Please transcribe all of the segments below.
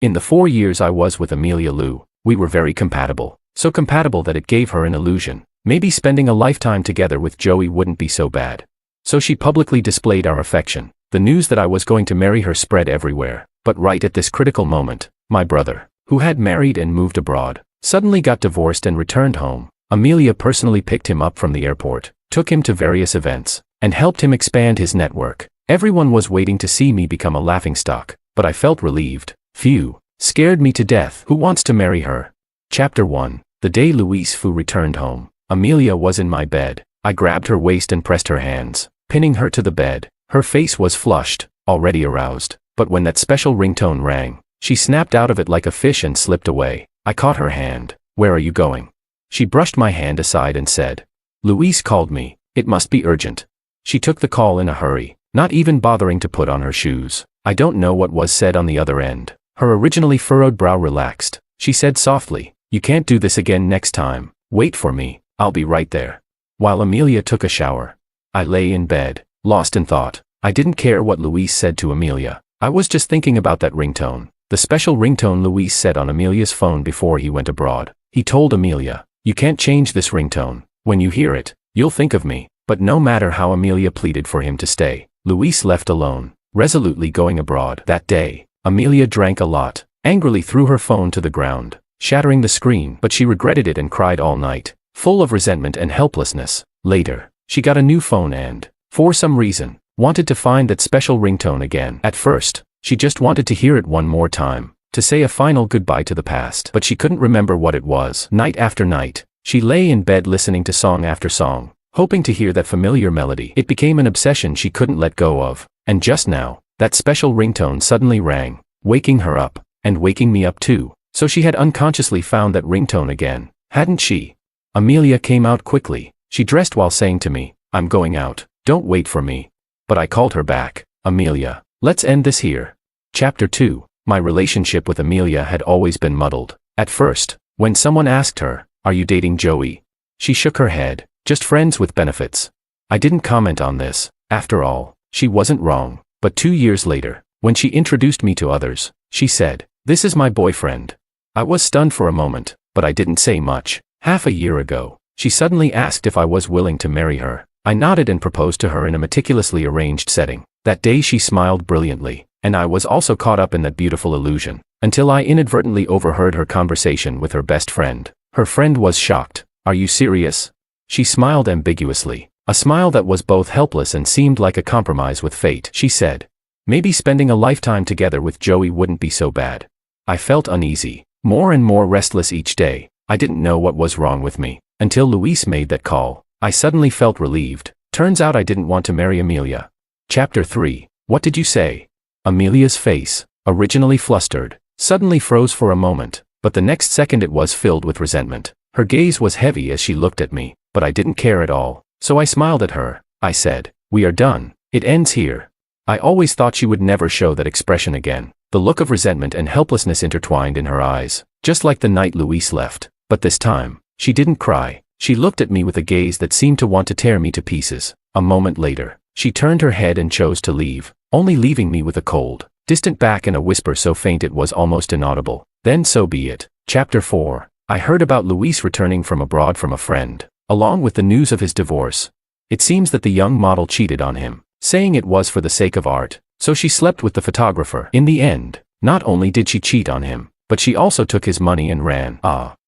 In the 4 years I was with Amelia Lou, we were very compatible. So compatible that it gave her an illusion. Maybe spending a lifetime together with Joey wouldn't be so bad. So she publicly displayed our affection. The news that I was going to marry her spread everywhere. But right at this critical moment, my brother, who had married and moved abroad, suddenly got divorced and returned home. Amelia personally picked him up from the airport, took him to various events, and helped him expand his network. Everyone was waiting to see me become a laughingstock, but I felt relieved. Phew, scared me to death. Who wants to marry her? Chapter 1. The day Louise Fu returned home, Amelia was in my bed. I grabbed her waist and pressed her hands, pinning her to the bed. Her face was flushed, already aroused, but when that special ringtone rang, she snapped out of it like a fish and slipped away. I caught her hand. Where are you going? She brushed my hand aside and said, Louise called me. It must be urgent. She took the call in a hurry, not even bothering to put on her shoes. I don't know what was said on the other end. Her originally furrowed brow relaxed. She said softly, you can't do this again next time. Wait for me. I'll be right there. While Amelia took a shower, I lay in bed, lost in thought. I didn't care what Louise said to Amelia. I was just thinking about that ringtone. The special ringtone Louise set on Amelia's phone before he went abroad. He told Amelia, you can't change this ringtone. When you hear it, you'll think of me. But no matter how Amelia pleaded for him to stay, Louise left alone, resolutely going abroad. That day, Amelia drank a lot, angrily threw her phone to the ground, shattering the screen, but she regretted it and cried all night, full of resentment and helplessness. Later, she got a new phone and, for some reason, wanted to find that special ringtone again. At first, she just wanted to hear it one more time, to say a final goodbye to the past, but she couldn't remember what it was. Night after night, she lay in bed listening to song after song, hoping to hear that familiar melody. It became an obsession she couldn't let go of, and just now, that special ringtone suddenly rang, waking her up, and waking me up too. So she had unconsciously found that ringtone again, hadn't she? Amelia came out quickly. She dressed while saying to me, I'm going out, don't wait for me. But I called her back, Amelia, let's end this here. Chapter 2. My relationship with Amelia had always been muddled. At first, when someone asked her, are you dating Joey? She shook her head, just friends with benefits. I didn't comment on this. After all, she wasn't wrong. But 2 years later, when she introduced me to others, she said, this is my boyfriend. I was stunned for a moment, but I didn't say much. Half a year ago, she suddenly asked if I was willing to marry her. I nodded and proposed to her in a meticulously arranged setting. That day she smiled brilliantly, and I was also caught up in that beautiful illusion, until I inadvertently overheard her conversation with her best friend. Her friend was shocked. Are you serious? She smiled ambiguously, a smile that was both helpless and seemed like a compromise with fate. She said, maybe spending a lifetime together with Joey wouldn't be so bad. I felt uneasy, more and more restless each day. I didn't know what was wrong with me, until Louise made that call. I suddenly felt relieved. Turns out I didn't want to marry Amelia. Chapter 3. What did you say? Amelia's face, originally flustered, suddenly froze for a moment, but the next second it was filled with resentment. Her gaze was heavy as she looked at me, but I didn't care at all. So I smiled at her. I said, we are done. It ends here. I always thought she would never show that expression again. The look of resentment and helplessness intertwined in her eyes, just like the night Louise left. But this time, she didn't cry. She looked at me with a gaze that seemed to want to tear me to pieces. A moment later, she turned her head and chose to leave, only leaving me with a cold, distant back and a whisper so faint it was almost inaudible. Then so be it. Chapter 4. I heard about Louise returning from abroad from a friend, along with the news of his divorce. It seems that the young model cheated on him, saying it was for the sake of art, so she slept with the photographer. In the end, not only did she cheat on him, but she also took his money and ran.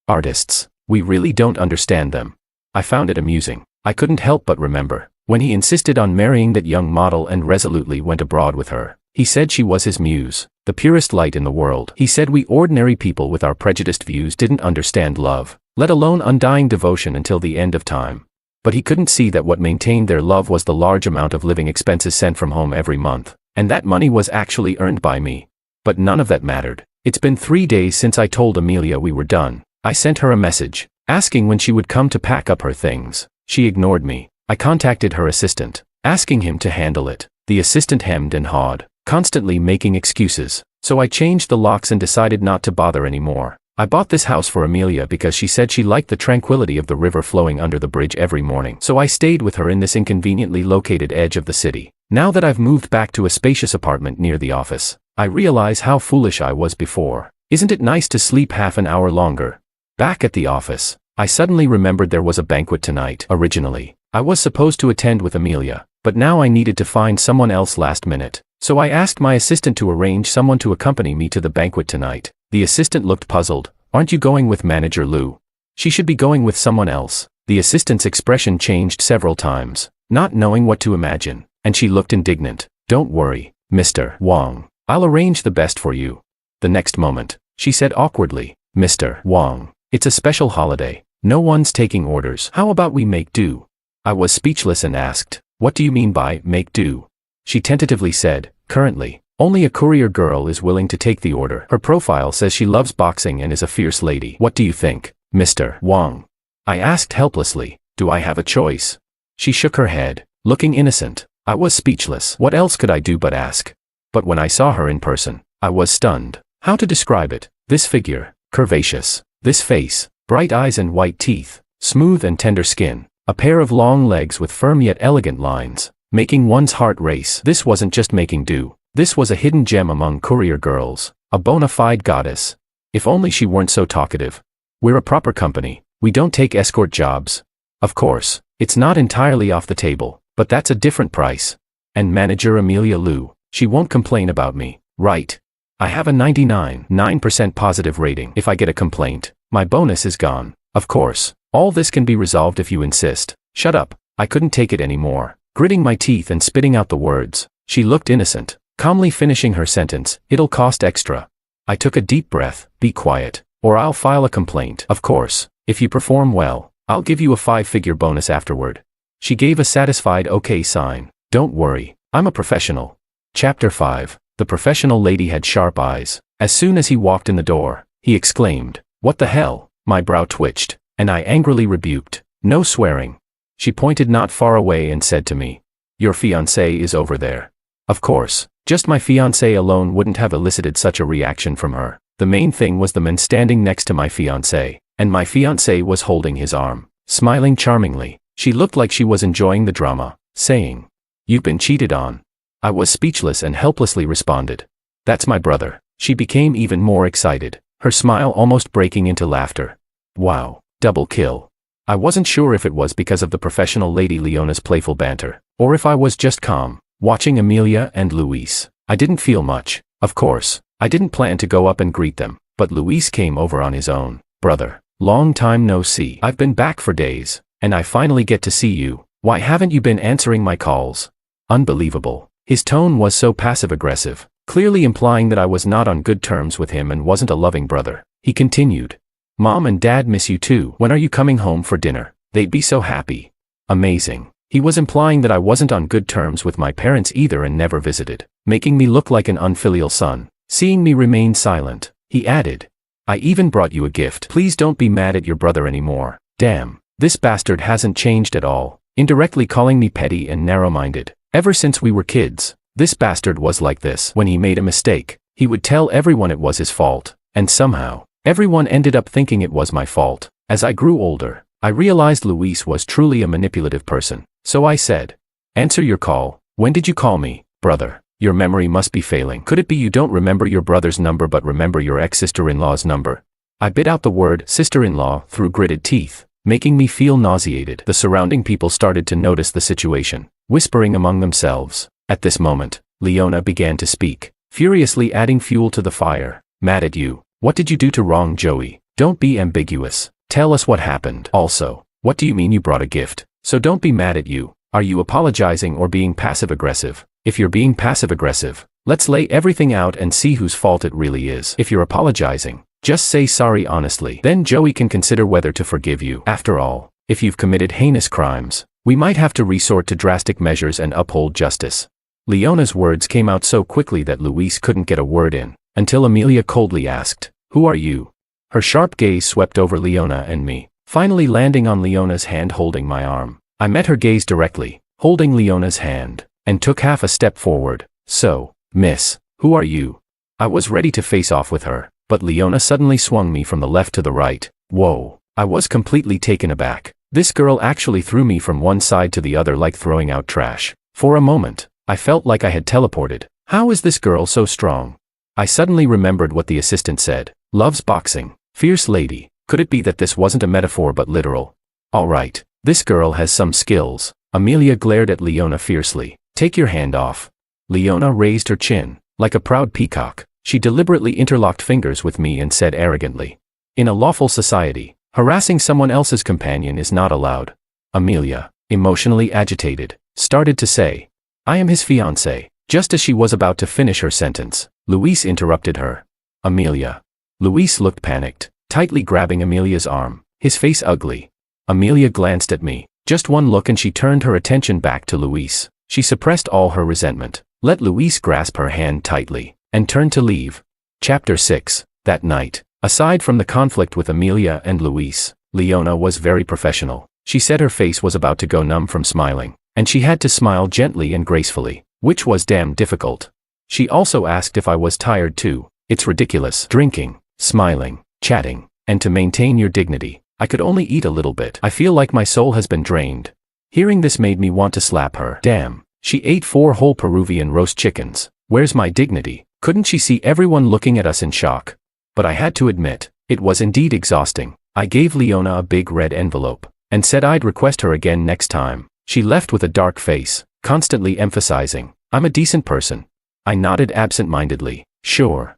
Artists. We really don't understand them. I found it amusing. I couldn't help but remember, when he insisted on marrying that young model and resolutely went abroad with her. He said she was his muse, the purest light in the world. He said we ordinary people with our prejudiced views didn't understand love, let alone undying devotion until the end of time. But he couldn't see that what maintained their love was the large amount of living expenses sent from home every month, and that money was actually earned by me. But none of that mattered. It's been 3 days since I told Amelia we were done. I sent her a message, asking when she would come to pack up her things. She ignored me. I contacted her assistant, asking him to handle it. The assistant hemmed and hawed, constantly making excuses. So I changed the locks and decided not to bother anymore. I bought this house for Amelia because she said she liked the tranquility of the river flowing under the bridge every morning. So I stayed with her in this inconveniently located edge of the city. Now that I've moved back to a spacious apartment near the office, I realize how foolish I was before. Isn't it nice to sleep half an hour longer? Back at the office, I suddenly remembered there was a banquet tonight. Originally, I was supposed to attend with Amelia, but now I needed to find someone else last minute. So I asked my assistant to arrange someone to accompany me to the banquet tonight. The assistant looked puzzled. Aren't you going with Manager Lou? She should be going with someone else. The assistant's expression changed several times, not knowing what to imagine, and she looked indignant. Don't worry, Mr. Wong. I'll arrange the best for you. The next moment, she said awkwardly, Mr. Wong, it's a special holiday. No one's taking orders. How about we make do? I was speechless and asked, what do you mean by make do? She tentatively said, currently, only a courier girl is willing to take the order. Her profile says she loves boxing and is a fierce lady. What do you think, Mr. Wong? I asked helplessly, do I have a choice? She shook her head, looking innocent. I was speechless. What else could I do but ask? But when I saw her in person, I was stunned. How to describe it? This figure, curvaceous. This face, bright eyes and white teeth, smooth and tender skin, a pair of long legs with firm yet elegant lines, making one's heart race. This wasn't just making do. This was a hidden gem among courier girls, a bona fide goddess. If only she weren't so talkative. We're a proper company. We don't take escort jobs. Of course, it's not entirely off the table, but that's a different price. And manager Amelia Lou, she won't complain about me, right? I have a 99.9% positive rating. If I get a complaint, my bonus is gone. Of course, all this can be resolved if you insist. Shut up. I couldn't take it anymore. Gritting my teeth and spitting out the words, she looked innocent, calmly finishing her sentence, it'll cost extra. I took a deep breath, be quiet, or I'll file a complaint. Of course, if you perform well, I'll give you a 5-figure bonus afterward. She gave a satisfied okay sign. Don't worry, I'm a professional. Chapter 5. The professional lady had sharp eyes. As soon as he walked in the door, he exclaimed, what the hell? My brow twitched, and I angrily rebuked, no swearing. She pointed not far away and said to me, your fiancé is over there. Of course, just my fiancé alone wouldn't have elicited such a reaction from her. The main thing was the man standing next to my fiancé, and my fiancé was holding his arm, smiling charmingly. She looked like she was enjoying the drama, saying, you've been cheated on. I was speechless and helplessly responded, that's my brother. She became even more excited, her smile almost breaking into laughter. Wow, double kill. I wasn't sure if it was because of the professional lady Leona's playful banter, or if I was just calm, watching Amelia and Luis. I didn't feel much. Of course, I didn't plan to go up and greet them, but Luis came over on his own. Brother, long time no see. I've been back for days, and I finally get to see you. Why haven't you been answering my calls? Unbelievable. His tone was so passive-aggressive, clearly implying that I was not on good terms with him and wasn't a loving brother. He continued, Mom and Dad miss you too. When are you coming home for dinner? They'd be so happy. Amazing. He was implying that I wasn't on good terms with my parents either and never visited, making me look like an unfilial son. Seeing me remain silent, he added, I even brought you a gift. Please don't be mad at your brother anymore. Damn, this bastard hasn't changed at all, indirectly calling me petty and narrow-minded. Ever since we were kids, this bastard was like this. When he made a mistake, he would tell everyone it was his fault, and somehow, everyone ended up thinking it was my fault. As I grew older, I realized Luis was truly a manipulative person. So I said, answer your call. When did you call me, brother? Your memory must be failing. Could it be you don't remember your brother's number but remember your ex-sister-in-law's number? I bit out the word sister-in-law through gritted teeth, making me feel nauseated. The surrounding people started to notice the situation, whispering among themselves. At this moment, Leona began to speak, furiously adding fuel to the fire. Mad at you. What did you do to wrong Joey? Don't be ambiguous. Tell us what happened. Also, what do you mean you brought a gift? So don't be mad at you. Are you apologizing or being passive-aggressive? If you're being passive-aggressive, let's lay everything out and see whose fault it really is. If you're apologizing, just say sorry honestly. Then Joey can consider whether to forgive you. After all, if you've committed heinous crimes, we might have to resort to drastic measures and uphold justice. Leona's words came out so quickly that Luis couldn't get a word in, until Amelia coldly asked, who are you? Her sharp gaze swept over Leona and me, finally landing on Leona's hand holding my arm. I met her gaze directly, holding Leona's hand, and took half a step forward. So, miss, who are you? I was ready to face off with her, but Leona suddenly swung me from the left to the right. Whoa, I was completely taken aback. This girl actually threw me from one side to the other like throwing out trash. For a moment, I felt like I had teleported. How is this girl so strong? I suddenly remembered what the assistant said. Loves boxing. Fierce lady. Could it be that this wasn't a metaphor but literal? Alright, this girl has some skills. Amelia glared at Leona fiercely. Take your hand off. Leona raised her chin. Like a proud peacock, she deliberately interlocked fingers with me and said arrogantly, in a lawful society, harassing someone else's companion is not allowed. Amelia, emotionally agitated, started to say, I am his fiancée. Just as she was about to finish her sentence, Luis interrupted her. Amelia. Luis looked panicked, tightly grabbing Amelia's arm, his face ugly. Amelia glanced at me. Just one look and she turned her attention back to Luis. She suppressed all her resentment, let Luis grasp her hand tightly, and turned to leave. Chapter 6. That night, aside from the conflict with Amelia and Luis, Leona was very professional. She said her face was about to go numb from smiling, and she had to smile gently and gracefully, which was damn difficult. She also asked if I was tired too. It's ridiculous. Drinking, smiling, chatting, and to maintain your dignity, I could only eat a little bit. I feel like my soul has been drained. Hearing this made me want to slap her. Damn, she ate 4 whole Peruvian roast chickens. Where's my dignity? Couldn't she see everyone looking at us in shock? But I had to admit, it was indeed exhausting. I gave Leona a big red envelope, and said I'd request her again next time. She left with a dark face, constantly emphasizing, I'm a decent person. I nodded absent-mindedly. Sure,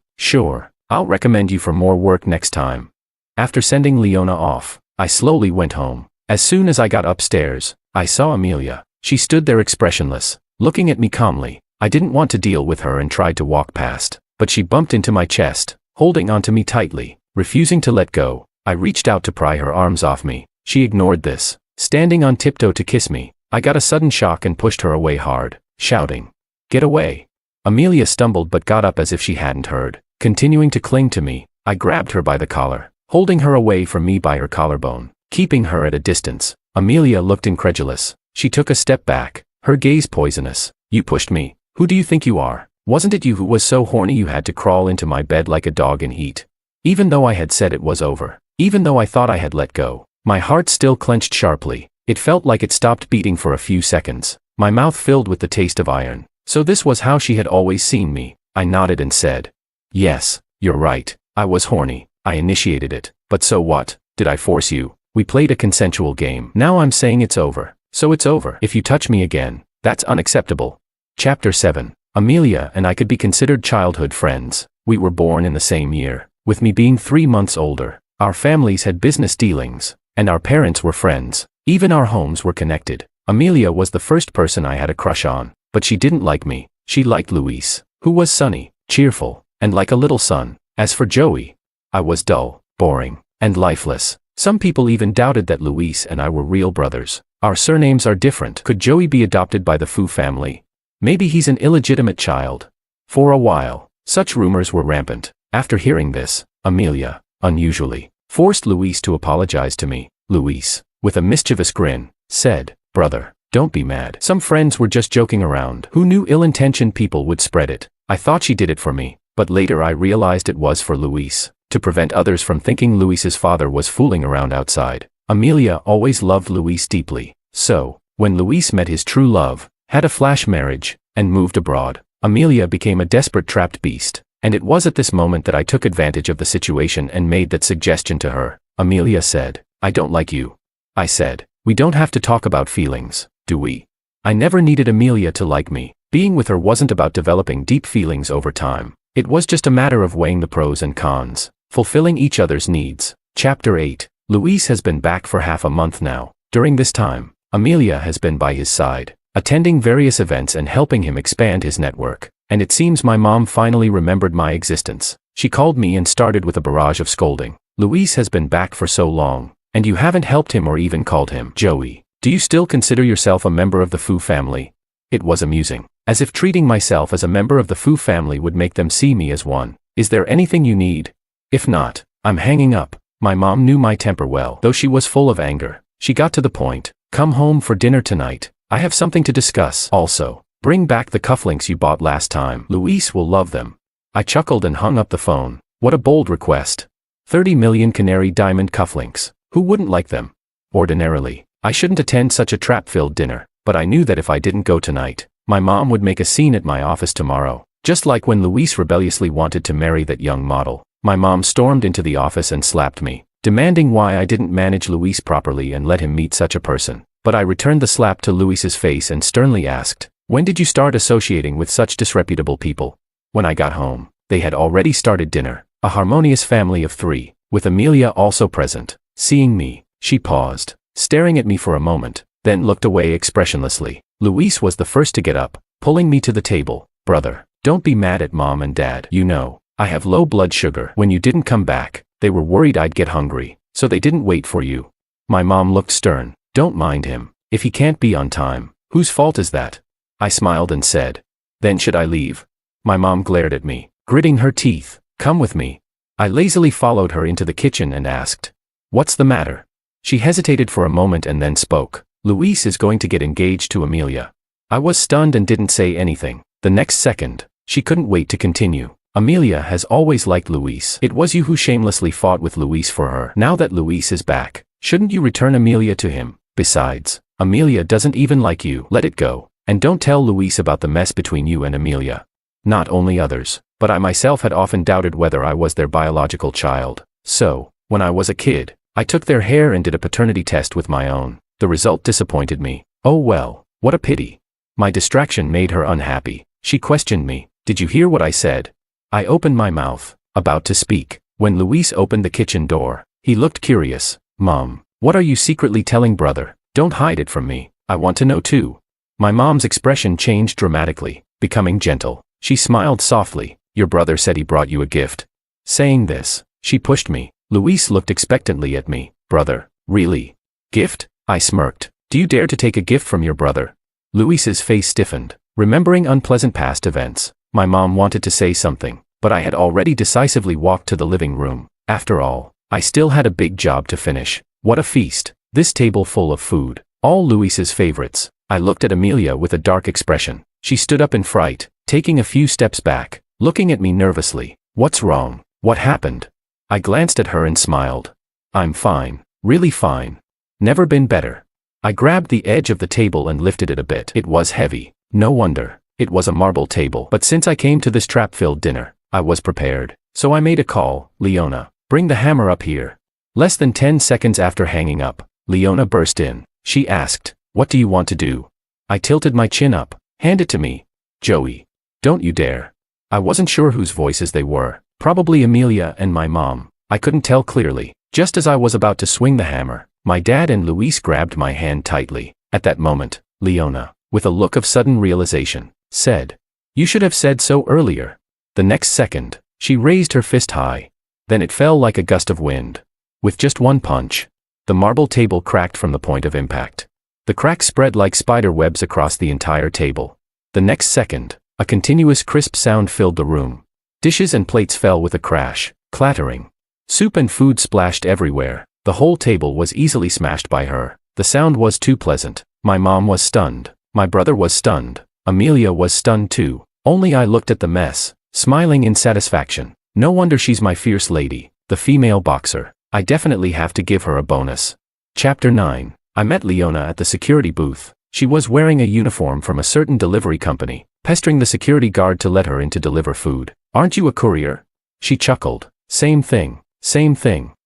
I'll recommend you for more work next time. After sending Leona off, I slowly went home. As soon as I got upstairs, I saw Amelia. She stood there expressionless, looking at me calmly. I didn't want to deal with her and tried to walk past, but she bumped into my chest, holding onto me tightly, refusing to let go. I reached out to pry her arms off me. She ignored this, standing on tiptoe to kiss me. I got a sudden shock and pushed her away hard, shouting, Get away. Amelia stumbled but got up as if she hadn't heard. Continuing to cling to me, I grabbed her by the collar, holding her away from me by her collarbone, keeping her at a distance. Amelia looked incredulous. She took a step back, her gaze poisonous. You pushed me. Who do you think you are? Wasn't it you who was so horny you had to crawl into my bed like a dog in heat? Even though I had said it was over, even though I thought I had let go, my heart still clenched sharply. It felt like it stopped beating for a few seconds, my mouth filled with the taste of iron. So this was how she had always seen me. I nodded and said, Yes, you're right. I was horny. I initiated it. But so what? Did I force you? We played a consensual game. Now I'm saying it's over. So it's over. If you touch me again, that's unacceptable. Chapter 7. Amelia and I could be considered childhood friends. We were born in the same year, with me being 3 months older. Our families had business dealings, and our parents were friends. Even our homes were connected. Amelia was the first person I had a crush on, but she didn't like me. She liked Luis, who was sunny, cheerful, and like a little son. As for Joey, I was dull, boring, and lifeless. Some people even doubted that Luis and I were real brothers. Our surnames are different. Could Joey be adopted by the Fu family? Maybe he's an illegitimate child. For a while, such rumors were rampant. After hearing this, Amelia, unusually, forced Luis to apologize to me. Luis, with a mischievous grin, said, Brother, don't be mad. Some friends were just joking around. Who knew ill-intentioned people would spread it? I thought she did it for me, but later I realized it was for Luis, to prevent others from thinking Luis's father was fooling around outside. Amelia always loved Luis deeply. So, when Luis met his true love, had a flash marriage, and moved abroad, Amelia became a desperate trapped beast. And it was at this moment that I took advantage of the situation and made that suggestion to her. Amelia said, I don't like you. I said, we don't have to talk about feelings, do we? I never needed Amelia to like me. Being with her wasn't about developing deep feelings over time. It was just a matter of weighing the pros and cons, fulfilling each other's needs. Chapter 8. Luis has been back for half a month now. During this time, Amelia has been by his side, attending various events and helping him expand his network. And it seems my mom finally remembered my existence. She called me and started with a barrage of scolding. Luis has been back for so long, and you haven't helped him or even called him. Joey, do you still consider yourself a member of the Fu family? It was amusing. As if treating myself as a member of the Fu family would make them see me as one. Is there anything you need? If not, I'm hanging up. My mom knew my temper well. Though she was full of anger, she got to the point. Come home for dinner tonight. I have something to discuss. Also, bring back the cufflinks you bought last time. Luis will love them. I chuckled and hung up the phone. What a bold request. 30 million canary diamond cufflinks. Who wouldn't like them? Ordinarily, I shouldn't attend such a trap-filled dinner, but I knew that if I didn't go tonight, my mom would make a scene at my office tomorrow. Just like when Luis rebelliously wanted to marry that young model, my mom stormed into the office and slapped me, demanding why I didn't manage Luis properly and let him meet such a person. But I returned the slap to Luis's face and sternly asked, "When did you start associating with such disreputable people?" When I got home, they had already started dinner, a harmonious family of 3, with Amelia also present. Seeing me, she paused, staring at me for a moment, then looked away expressionlessly. Luis was the first to get up, pulling me to the table. "Brother, don't be mad at Mom and Dad. You know, I have low blood sugar. When you didn't come back, they were worried I'd get hungry, so they didn't wait for you." My mom looked stern. "Don't mind him. If he can't be on time, whose fault is that?" I smiled and said, "Then should I leave?" My mom glared at me, gritting her teeth. "Come with me." I lazily followed her into the kitchen and asked, "What's the matter?" She hesitated for a moment and then spoke. "Luis is going to get engaged to Amelia." I was stunned and didn't say anything. The next second, she couldn't wait to continue. "Amelia has always liked Luis. It was you who shamelessly fought with Luis for her. Now that Luis is back, shouldn't you return Amelia to him? Besides, Amelia doesn't even like you. Let it go. And don't tell Luis about the mess between you and Amelia." Not only others, but I myself had often doubted whether I was their biological child. So, when I was a kid, I took their hair and did a paternity test with my own. The result disappointed me. Oh well, what a pity. My distraction made her unhappy. She questioned me. "Did you hear what I said?" I opened my mouth, about to speak, when Luis opened the kitchen door. He looked curious. "Mom, what are you secretly telling brother? Don't hide it from me. I want to know too." My mom's expression changed dramatically, becoming gentle. She smiled softly. "Your brother said he brought you a gift." Saying this, she pushed me. Luis looked expectantly at me. "Brother, really? Gift?" I smirked. "Do you dare to take a gift from your brother?" Luis's face stiffened, remembering unpleasant past events. My mom wanted to say something, but I had already decisively walked to the living room. After all, I still had a big job to finish. What a feast. This table full of food, all Luis's favorites. I looked at Amelia with a dark expression. She stood up in fright, taking a few steps back, looking at me nervously. "What's wrong? What happened?" I glanced at her and smiled. "I'm fine, really fine. Never been better." I grabbed the edge of the table and lifted it a bit. It was heavy. No wonder. It was a marble table. But since I came to this trap-filled dinner, I was prepared. So I made a call. "Leona, bring the hammer up here." Less than 10 seconds after hanging up, Leona burst in. She asked, "What do you want to do?" I tilted my chin up. "Hand it to me." "Joey. Don't you dare." I wasn't sure whose voices they were. Probably Amelia and my mom. I couldn't tell clearly. Just as I was about to swing the hammer, my dad and Luis grabbed my hand tightly. At that moment, Leona, with a look of sudden realization, said, "You should have said so earlier." The next second, she raised her fist high. Then it fell like a gust of wind. With just one punch, the marble table cracked from the point of impact. The cracks spread like spider webs across the entire table. The next second, a continuous crisp sound filled the room. Dishes and plates fell with a crash, clattering. Soup and food splashed everywhere. The whole table was easily smashed by her. The sound was too pleasant. My mom was stunned. My brother was stunned. Amelia was stunned too. Only I looked at the mess, smiling in satisfaction. No wonder she's my fierce lady, the female boxer. I definitely have to give her a bonus. Chapter 9. I met Leona at the security booth. She was wearing a uniform from a certain delivery company, pestering the security guard to let her in to deliver food. "Aren't you a courier?" She chuckled. Same thing.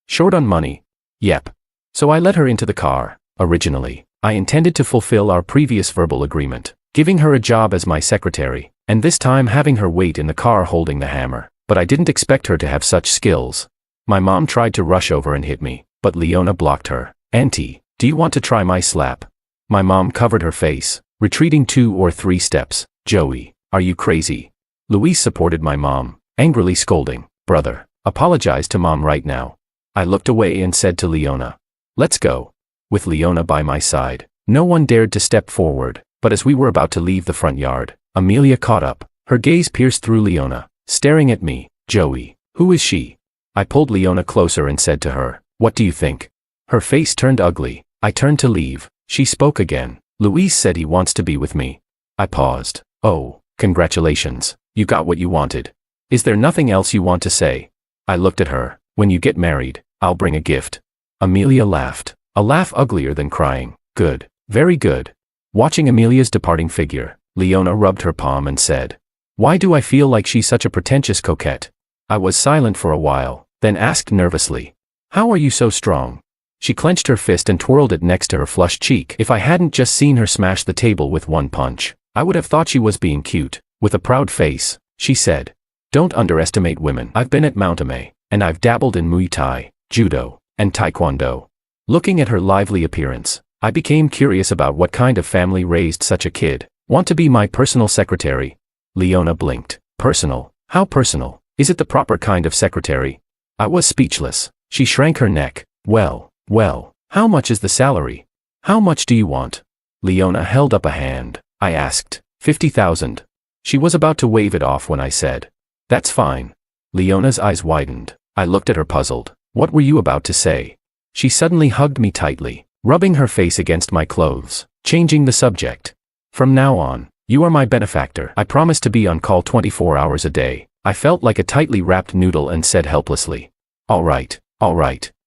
Short on money." "Yep." So I let her into the car. Originally, I intended to fulfill our previous verbal agreement, giving her a job as my secretary, and this time having her wait in the car holding the hammer. But I didn't expect her to have such skills. My mom tried to rush over and hit me, but Leona blocked her. "Auntie, do you want to try my slap?" My mom covered her face, retreating 2 or 3 steps. "Joey, are you crazy?" Luis supported my mom, angrily scolding. "Brother, apologize to mom right now." I looked away and said to Leona, "Let's go." With Leona by my side, no one dared to step forward, but as we were about to leave the front yard, Amelia caught up. Her gaze pierced through Leona, staring at me. "Joey, who is she?" I pulled Leona closer and said to her, "What do you think?" Her face turned ugly. I turned to leave. She spoke again. "Luis said he wants to be with me." I paused. "Oh, congratulations. You got what you wanted. Is there nothing else you want to say?" I looked at her. When you get married, I'll bring a gift. Amelia laughed. A laugh uglier than crying. Good. Very good. Watching Amelia's departing figure, Leona rubbed her palm and said, "Why do I feel like she's such a pretentious coquette?" I was silent for a while, then asked nervously, "How are you so strong?" She clenched her fist and twirled it next to her flushed cheek. If I hadn't just seen her smash the table with one punch, I would have thought she was being cute. With a proud face, she said, "Don't underestimate women. I've been at Mount Amé, and I've dabbled in Muay Thai, Judo, and Taekwondo." Looking at her lively appearance, I became curious about what kind of family raised such a kid. "Want to be my personal secretary?" Leona blinked. "Personal? How personal? Is it the proper kind of secretary?" I was speechless. She shrank her neck. Well, how much is the salary? How much do you want?" Leona held up a hand. I asked, 50,000. She was about to wave it off when I said, "That's fine." Leona's eyes widened. I looked at her puzzled. "What were you about to say?" She suddenly hugged me tightly, rubbing her face against my clothes, changing the subject. "From now on, you are my benefactor. I promise to be on call 24 hours a day." I felt like a tightly wrapped noodle and said helplessly, all right,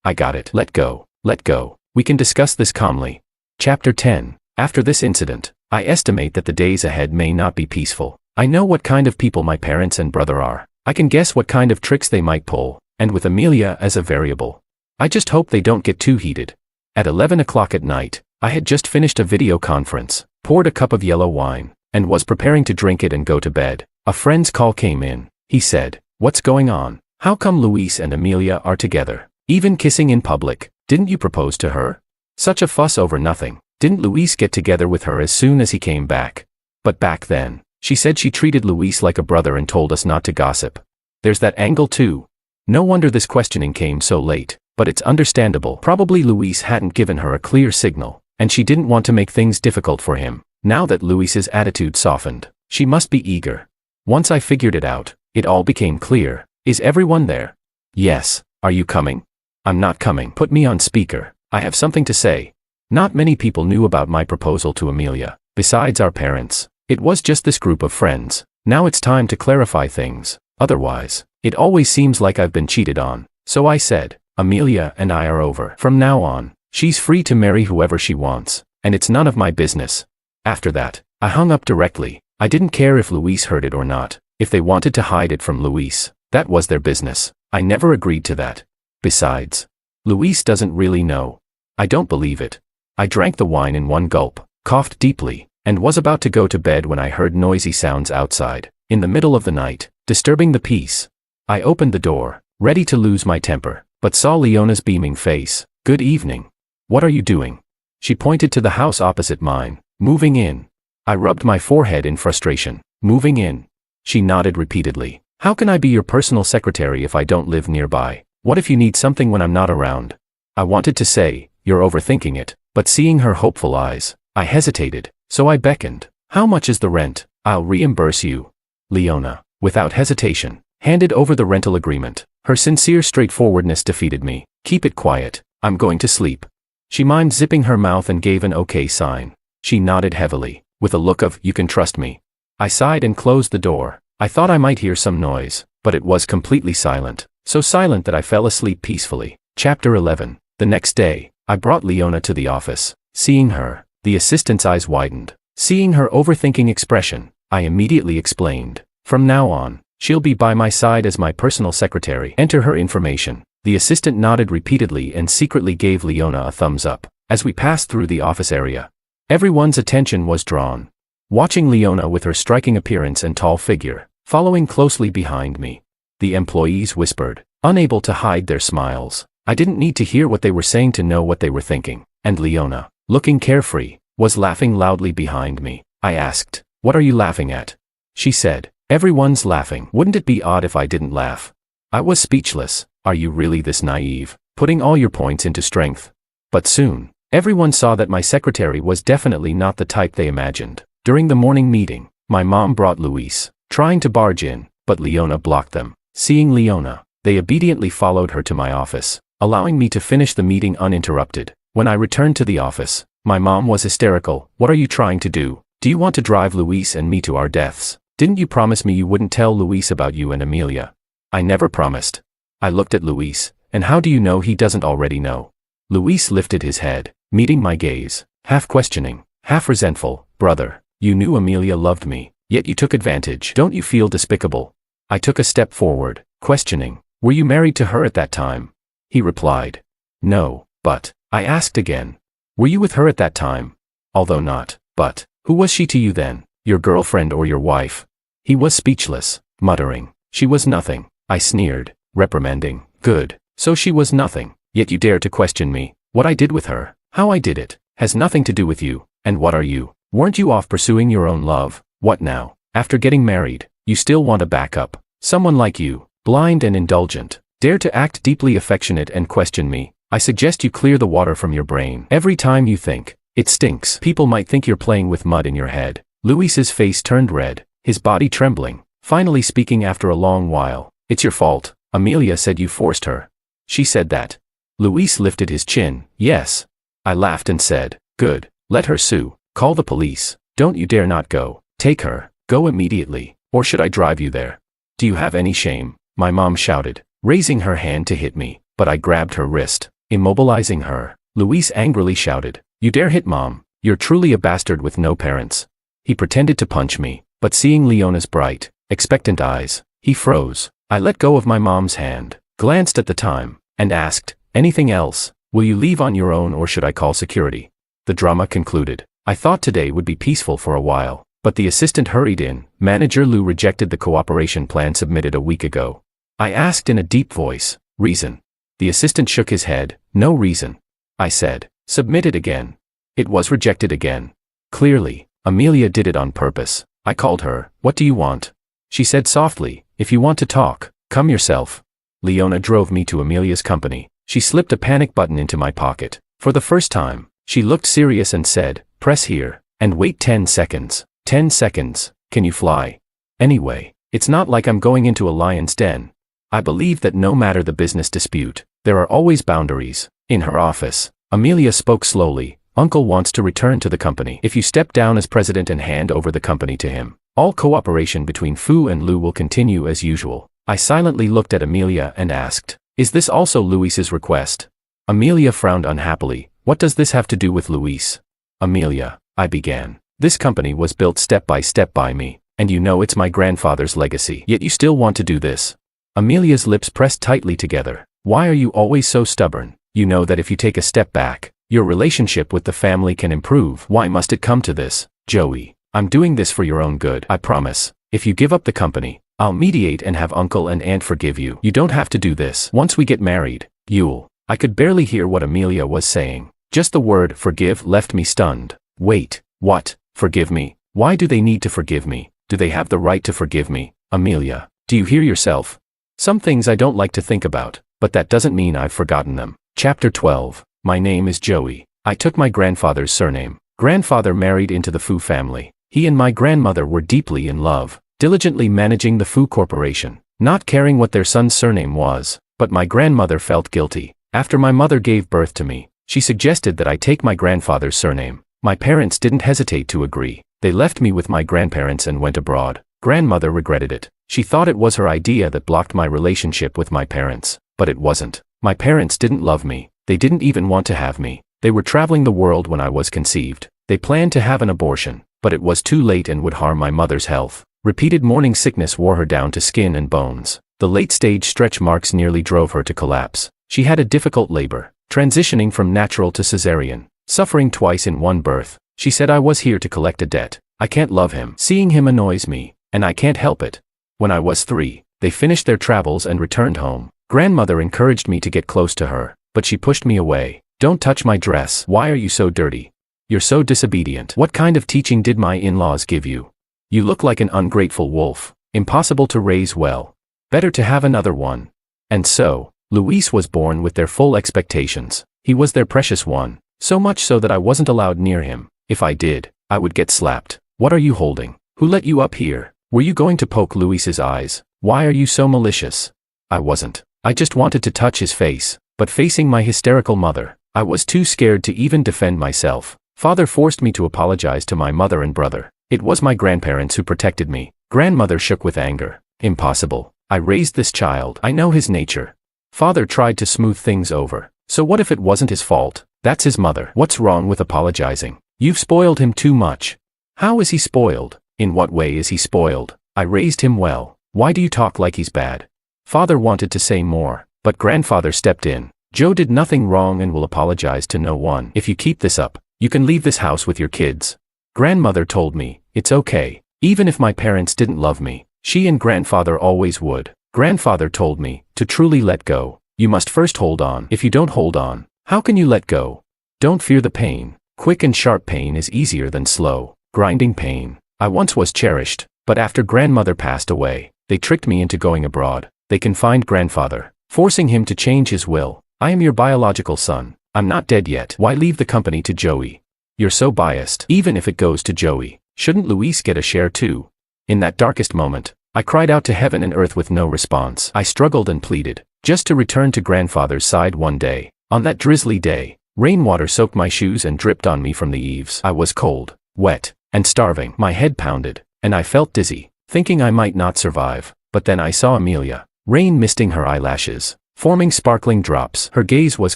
I got it. Let go. We can discuss this calmly." Chapter 10. After this incident, I estimate that the days ahead may not be peaceful. I know what kind of people my parents and brother are. I can guess what kind of tricks they might pull, and with Amelia as a variable, I just hope they don't get too heated. At 11 o'clock at night, I had just finished a video conference, poured a cup of yellow wine, and was preparing to drink it and go to bed. A friend's call came in. He said, "What's going on? How come Luis and Amelia are together? Even kissing in public? Didn't you propose to her? Such a fuss over nothing. Didn't Luis get together with her as soon as he came back?" But back then, she said she treated Luis like a brother and told us not to gossip. There's that angle too. No wonder this questioning came so late, but it's understandable. Probably Luis hadn't given her a clear signal, and she didn't want to make things difficult for him. Now that Luis's attitude softened, she must be eager. Once I figured it out, it all became clear. "Is everyone there?" "Yes. Are you coming?" "I'm not coming." "Put me on speaker. I have something to say." Not many people knew about my proposal to Amelia, besides our parents. It was just this group of friends. Now it's time to clarify things. Otherwise, it always seems like I've been cheated on. So I said, "Amelia and I are over. From now on, she's free to marry whoever she wants, and it's none of my business." After that, I hung up directly. I didn't care if Luis heard it or not. If they wanted to hide it from Luis, that was their business. I never agreed to that. Besides, Luis doesn't really know. I don't believe it. I drank the wine in one gulp, coughed deeply, and was about to go to bed when I heard noisy sounds outside, in the middle of the night, disturbing the peace. I opened the door, ready to lose my temper, but saw Leona's beaming face. "Good evening. What are you doing?" She pointed to the house opposite mine. "Moving in." I rubbed my forehead in frustration. "Moving in?" She nodded repeatedly. "How can I be your personal secretary if I don't live nearby? What if you need something when I'm not around?" I wanted to say, "You're overthinking it," but seeing her hopeful eyes, I hesitated, so I beckoned. "How much is the rent?" "I'll reimburse you." Leona, without hesitation, handed over the rental agreement. Her sincere straightforwardness defeated me. "Keep it quiet. I'm going to sleep." She mimed zipping her mouth and gave an okay sign. She nodded heavily, with a look of, "You can trust me." I sighed and closed the door. I thought I might hear some noise, but it was completely silent. So silent that I fell asleep peacefully. Chapter 11. The next day, I brought Leona to the office. Seeing her, the assistant's eyes widened. Seeing her overthinking expression, I immediately explained, "From now on, she'll be by my side as my personal secretary. Enter her information." The assistant nodded repeatedly and secretly gave Leona a thumbs up. As we passed through the office area, everyone's attention was drawn. Watching Leona with her striking appearance and tall figure, following closely behind me. The employees whispered, unable to hide their smiles. I didn't need to hear what they were saying to know what they were thinking. And Leona, looking carefree, was laughing loudly behind me. I asked, "What are you laughing at?" She said, "Everyone's laughing. Wouldn't it be odd if I didn't laugh?" I was speechless. Are you really this naive, putting all your points into strength? But soon, everyone saw that my secretary was definitely not the type they imagined. During the morning meeting, my mom brought Luis, trying to barge in, but Leona blocked them. Seeing Leona, they obediently followed her to my office, allowing me to finish the meeting uninterrupted. When I returned to the office, my mom was hysterical. "What are you trying to do? Do you want to drive Luis and me to our deaths? Didn't you promise me you wouldn't tell Luis about you and Amelia?" "I never promised." I looked at Luis. And how do you know he doesn't already know? Luis lifted his head, meeting my gaze, half questioning, half resentful. Brother, you knew Amelia loved me, yet you took advantage. Don't you feel despicable? I took a step forward, questioning, were you married to her at that time? He replied, no, but, I asked again, were you with her at that time? Although not, but, who was she to you then, your girlfriend or your wife? He was speechless, muttering, she was nothing. I sneered, reprimanding, good. So she was nothing, yet you dare to question me. What I did with her, how I did it, has nothing to do with you. And what are you? Weren't you off pursuing your own love? What now? After getting married, you still want a backup? Someone like you, blind and indulgent, dare to act deeply affectionate and question me. I suggest you clear the water from your brain. Every time you think, it stinks. People might think you're playing with mud in your head. Luis's face turned red, his body trembling, finally speaking after a long while. It's your fault. Amelia said you forced her. She said that. Luis lifted his chin. Yes. I laughed and said, good, let her sue. Call the police. Don't you dare not go. Take her. Go immediately. Or should I drive you there? Do you have any shame? My mom shouted, raising her hand to hit me, but I grabbed her wrist, immobilizing her. Luis angrily shouted, you dare hit Mom? You're truly a bastard with no parents. He pretended to punch me, but seeing Leona's bright, expectant eyes, he froze. I let go of my mom's hand, glanced at the time, and asked, anything else? Will you leave on your own or should I call security? The drama concluded. I thought today would be peaceful for a while, but the assistant hurried in. Manager Lou rejected the cooperation plan submitted a week ago. I asked in a deep voice, reason? The assistant shook his head, no reason. I said, submit it again. It was rejected again. Clearly, Amelia did it on purpose. I called her, what do you want? She said softly, if you want to talk, come yourself. Leona drove me to Amelia's company. She slipped a panic button into my pocket. For the first time, she looked serious and said, press here, and wait 10 seconds. 10 seconds, can you fly? Anyway, it's not like I'm going into a lion's den. I believe that no matter the business dispute, there are always boundaries. In her office, Amelia spoke slowly, Uncle wants to return to the company. If you step down as president and hand over the company to him, all cooperation between Fu and Lou will continue as usual. I silently looked at Amelia and asked, is this also Luis's request? Amelia frowned unhappily. What does this have to do with Luis? Amelia, I began. This company was built step by me, and you know it's my grandfather's legacy. Yet you still want to do this. Amelia's lips pressed tightly together. Why are you always so stubborn? You know that if you take a step back, your relationship with the family can improve. Why must it come to this? Joey, I'm doing this for your own good. I promise. If you give up the company, I'll mediate and have uncle and aunt forgive you. You don't have to do this. Once we get married, you'll. I could barely hear what Amelia was saying. Just the word forgive left me stunned. Wait, what? Forgive me? Why do they need to forgive me? Do they have the right to forgive me? Amelia, do you hear yourself? Some things I don't like to think about, but that doesn't mean I've forgotten them. Chapter 12. My name is Joey. I took my grandfather's surname. Grandfather married into the Fu family. He and my grandmother were deeply in love, diligently managing the Fu Corporation, not caring what their son's surname was, but my grandmother felt guilty. After my mother gave birth to me, she suggested that I take my grandfather's surname. My parents didn't hesitate to agree. They left me with my grandparents and went abroad. Grandmother regretted it. She thought it was her idea that blocked my relationship with my parents, but it wasn't. My parents didn't love me. They didn't even want to have me. They were traveling the world when I was conceived. They planned to have an abortion, but it was too late and would harm my mother's health. Repeated morning sickness wore her down to skin and bones. The late-stage stretch marks nearly drove her to collapse. She had a difficult labor, transitioning from natural to cesarean, suffering twice in one birth. She said I was here to collect a debt. I can't love him. Seeing him annoys me, and I can't help it. When I was 3, they finished their travels and returned home. Grandmother encouraged me to get close to her, but she pushed me away. Don't touch my dress. Why are you so dirty? You're so disobedient. What kind of teaching did my in-laws give you? You look like an ungrateful wolf. Impossible to raise well. Better to have another one. And so, Luis was born with their full expectations. He was their precious one, so much so that I wasn't allowed near him. If I did, I would get slapped. What are you holding? Who let you up here? Were you going to poke Luis's eyes? Why are you so malicious? I wasn't. I just wanted to touch his face, but facing my hysterical mother, I was too scared to even defend myself. Father forced me to apologize to my mother and brother. It was my grandparents who protected me. Grandmother shook with anger. Impossible. I raised this child. I know his nature. Father tried to smooth things over. So what if it wasn't his fault? That's his mother. What's wrong with apologizing? You've spoiled him too much. How is he spoiled? In what way is he spoiled? I raised him well. Why do you talk like he's bad? Father wanted to say more, but grandfather stepped in. Joe did nothing wrong and will apologize to no one. If you keep this up, you can leave this house with your kids. Grandmother told me, it's okay. Even if my parents didn't love me, she and grandfather always would. Grandfather told me, to truly let go, you must first hold on. If you don't hold on, how can you let go? Don't fear the pain. Quick and sharp pain is easier than slow, grinding pain. I once was cherished, but after grandmother passed away, they tricked me into going abroad. They confined grandfather, forcing him to change his will. I am your biological son. I'm not dead yet. Why leave the company to Joey? You're so biased. Even if it goes to Joey, shouldn't Luis get a share too? In that darkest moment, I cried out to heaven and earth with no response. I struggled and pleaded, just to return to grandfather's side one day. On that drizzly day, rainwater soaked my shoes and dripped on me from the eaves. I was cold, wet, and starving. My head pounded, and I felt dizzy, thinking I might not survive. But then I saw Amelia, rain misting her eyelashes, forming sparkling drops. Her gaze was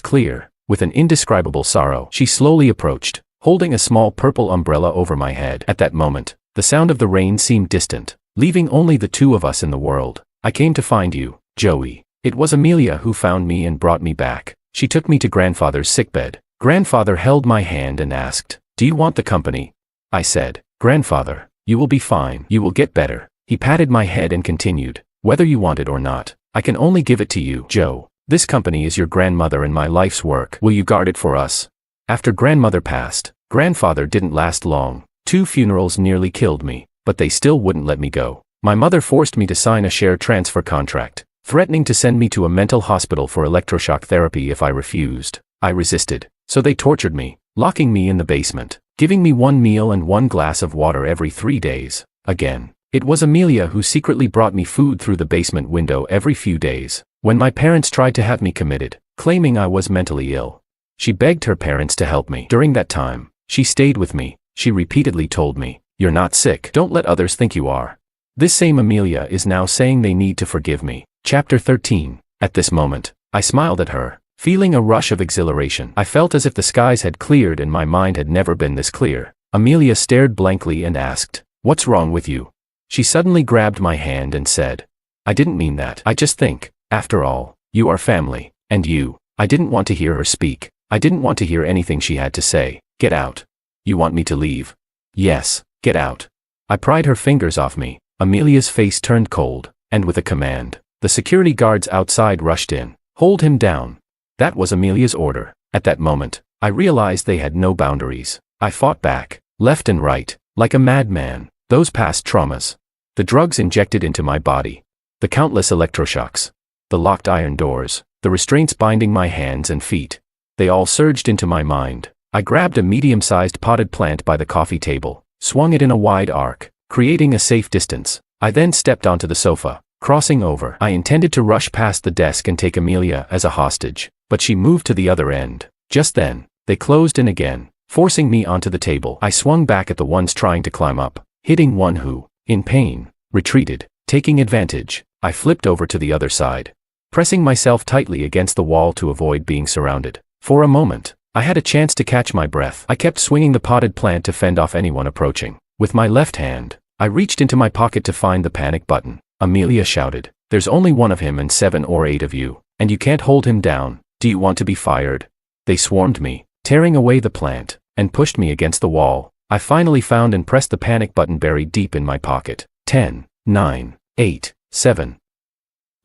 clear, with an indescribable sorrow. She slowly approached, holding a small purple umbrella over my head. At that moment, the sound of the rain seemed distant, leaving only the two of us in the world. I came to find you, Joey. It was Amelia who found me and brought me back. She took me to grandfather's sickbed. Grandfather held my hand and asked, do you want the company? I said, Grandfather, you will be fine. You will get better. He patted my head and continued, whether you want it or not, I can only give it to you. Joe, this company is your grandmother and my life's work. Will you guard it for us? After grandmother passed, grandfather didn't last long. 2 funerals nearly killed me, but they still wouldn't let me go. My mother forced me to sign a share transfer contract, threatening to send me to a mental hospital for electroshock therapy if I refused. I resisted, so they tortured me, locking me in the basement, giving me 1 meal and 1 glass of water every 3 days. Again, it was Amelia who secretly brought me food through the basement window every few days. When my parents tried to have me committed, claiming I was mentally ill, she begged her parents to help me. During that time, she stayed with me. She repeatedly told me, you're not sick. Don't let others think you are. This same Amelia is now saying they need to forgive me. Chapter 13. At this moment, I smiled at her, feeling a rush of exhilaration. I felt as if the skies had cleared and my mind had never been this clear. Amelia stared blankly and asked, what's wrong with you? She suddenly grabbed my hand and said, I didn't mean that. I just think, after all, you are family, and you. I didn't want to hear her speak. I didn't want to hear anything she had to say. Get out. You want me to leave? Yes, get out. I pried her fingers off me. Amelia's face turned cold, and with a command, the security guards outside rushed in. Hold him down. That was Amelia's order. At that moment, I realized they had no boundaries. I fought back, left and right, like a madman. Those past traumas, the drugs injected into my body, the countless electroshocks, the locked iron doors, the restraints binding my hands and feet, they all surged into my mind. I grabbed a medium-sized potted plant by the coffee table, swung it in a wide arc, creating a safe distance. I then stepped onto the sofa, crossing over. I intended to rush past the desk and take Amelia as a hostage, but she moved to the other end. Just then, they closed in again, forcing me onto the table. I swung back at the ones trying to climb up, hitting one who, in pain, retreated. Taking advantage, I flipped over to the other side, pressing myself tightly against the wall to avoid being surrounded. For a moment, I had a chance to catch my breath. I kept swinging the potted plant to fend off anyone approaching. With my left hand, I reached into my pocket to find the panic button. Amelia shouted, there's only one of him and 7 or 8 of you, and you can't hold him down. Do you want to be fired? They swarmed me, tearing away the plant, and pushed me against the wall. I finally found and pressed the panic button buried deep in my pocket. 10, 9, 8, 7.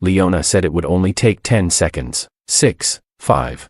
Leona said it would only take 10 seconds. 6, 5.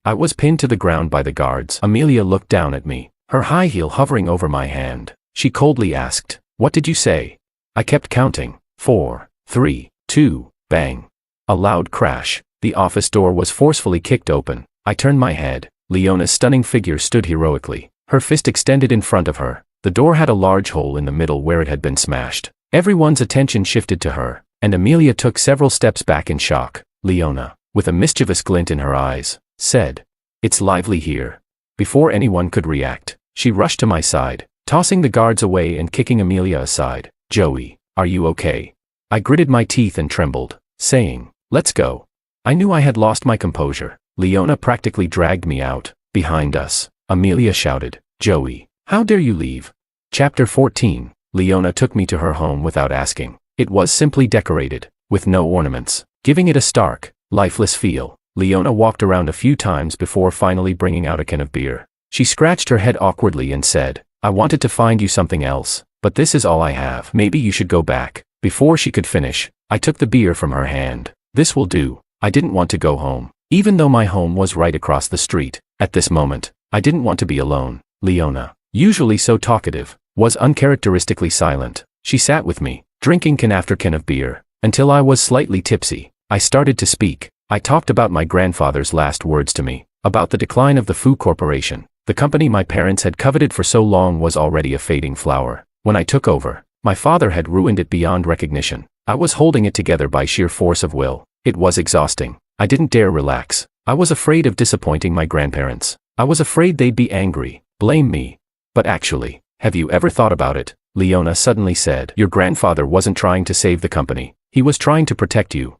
I was pinned to the ground by the guards. Amelia looked down at me, her high heel hovering over my hand. She coldly asked, what did you say? I kept counting. 4, 3, 2, bang. A loud crash. The office door was forcefully kicked open. I turned my head. Leona's stunning figure stood heroically, her fist extended in front of her. The door had a large hole in the middle where it had been smashed. Everyone's attention shifted to her, and Amelia took several steps back in shock. Leona, with a mischievous glint in her eyes, said, it's lively here. Before anyone could react, she rushed to my side, tossing the guards away and kicking Amelia aside. Joey, are you okay? I gritted my teeth and trembled, saying, let's go. I knew I had lost my composure. Leona practically dragged me out. Behind us, Amelia shouted, "Joey, how dare you leave?" Chapter 14. Leona took me to her home without asking. It was simply decorated, with no ornaments, giving it a stark, lifeless feel. Leona walked around a few times before finally bringing out a can of beer. She scratched her head awkwardly and said, "I wanted to find you something else, but this is all I have. Maybe you should go back." Before she could finish, I took the beer from her hand. "This will do." I didn't want to go home, even though my home was right across the street. At this moment, I didn't want to be alone. Leona, usually so talkative, was uncharacteristically silent. She sat with me, drinking can after can of beer, until I was slightly tipsy. I started to speak. I talked about my grandfather's last words to me, about the decline of the Food Corporation. The company my parents had coveted for so long was already a fading flower. When I took over, my father had ruined it beyond recognition. I was holding it together by sheer force of will. It was exhausting. I didn't dare relax. I was afraid of disappointing my grandparents. I was afraid they'd be angry, blame me. But actually, have you ever thought about it? Leona suddenly said. Your grandfather wasn't trying to save the company. He was trying to protect you.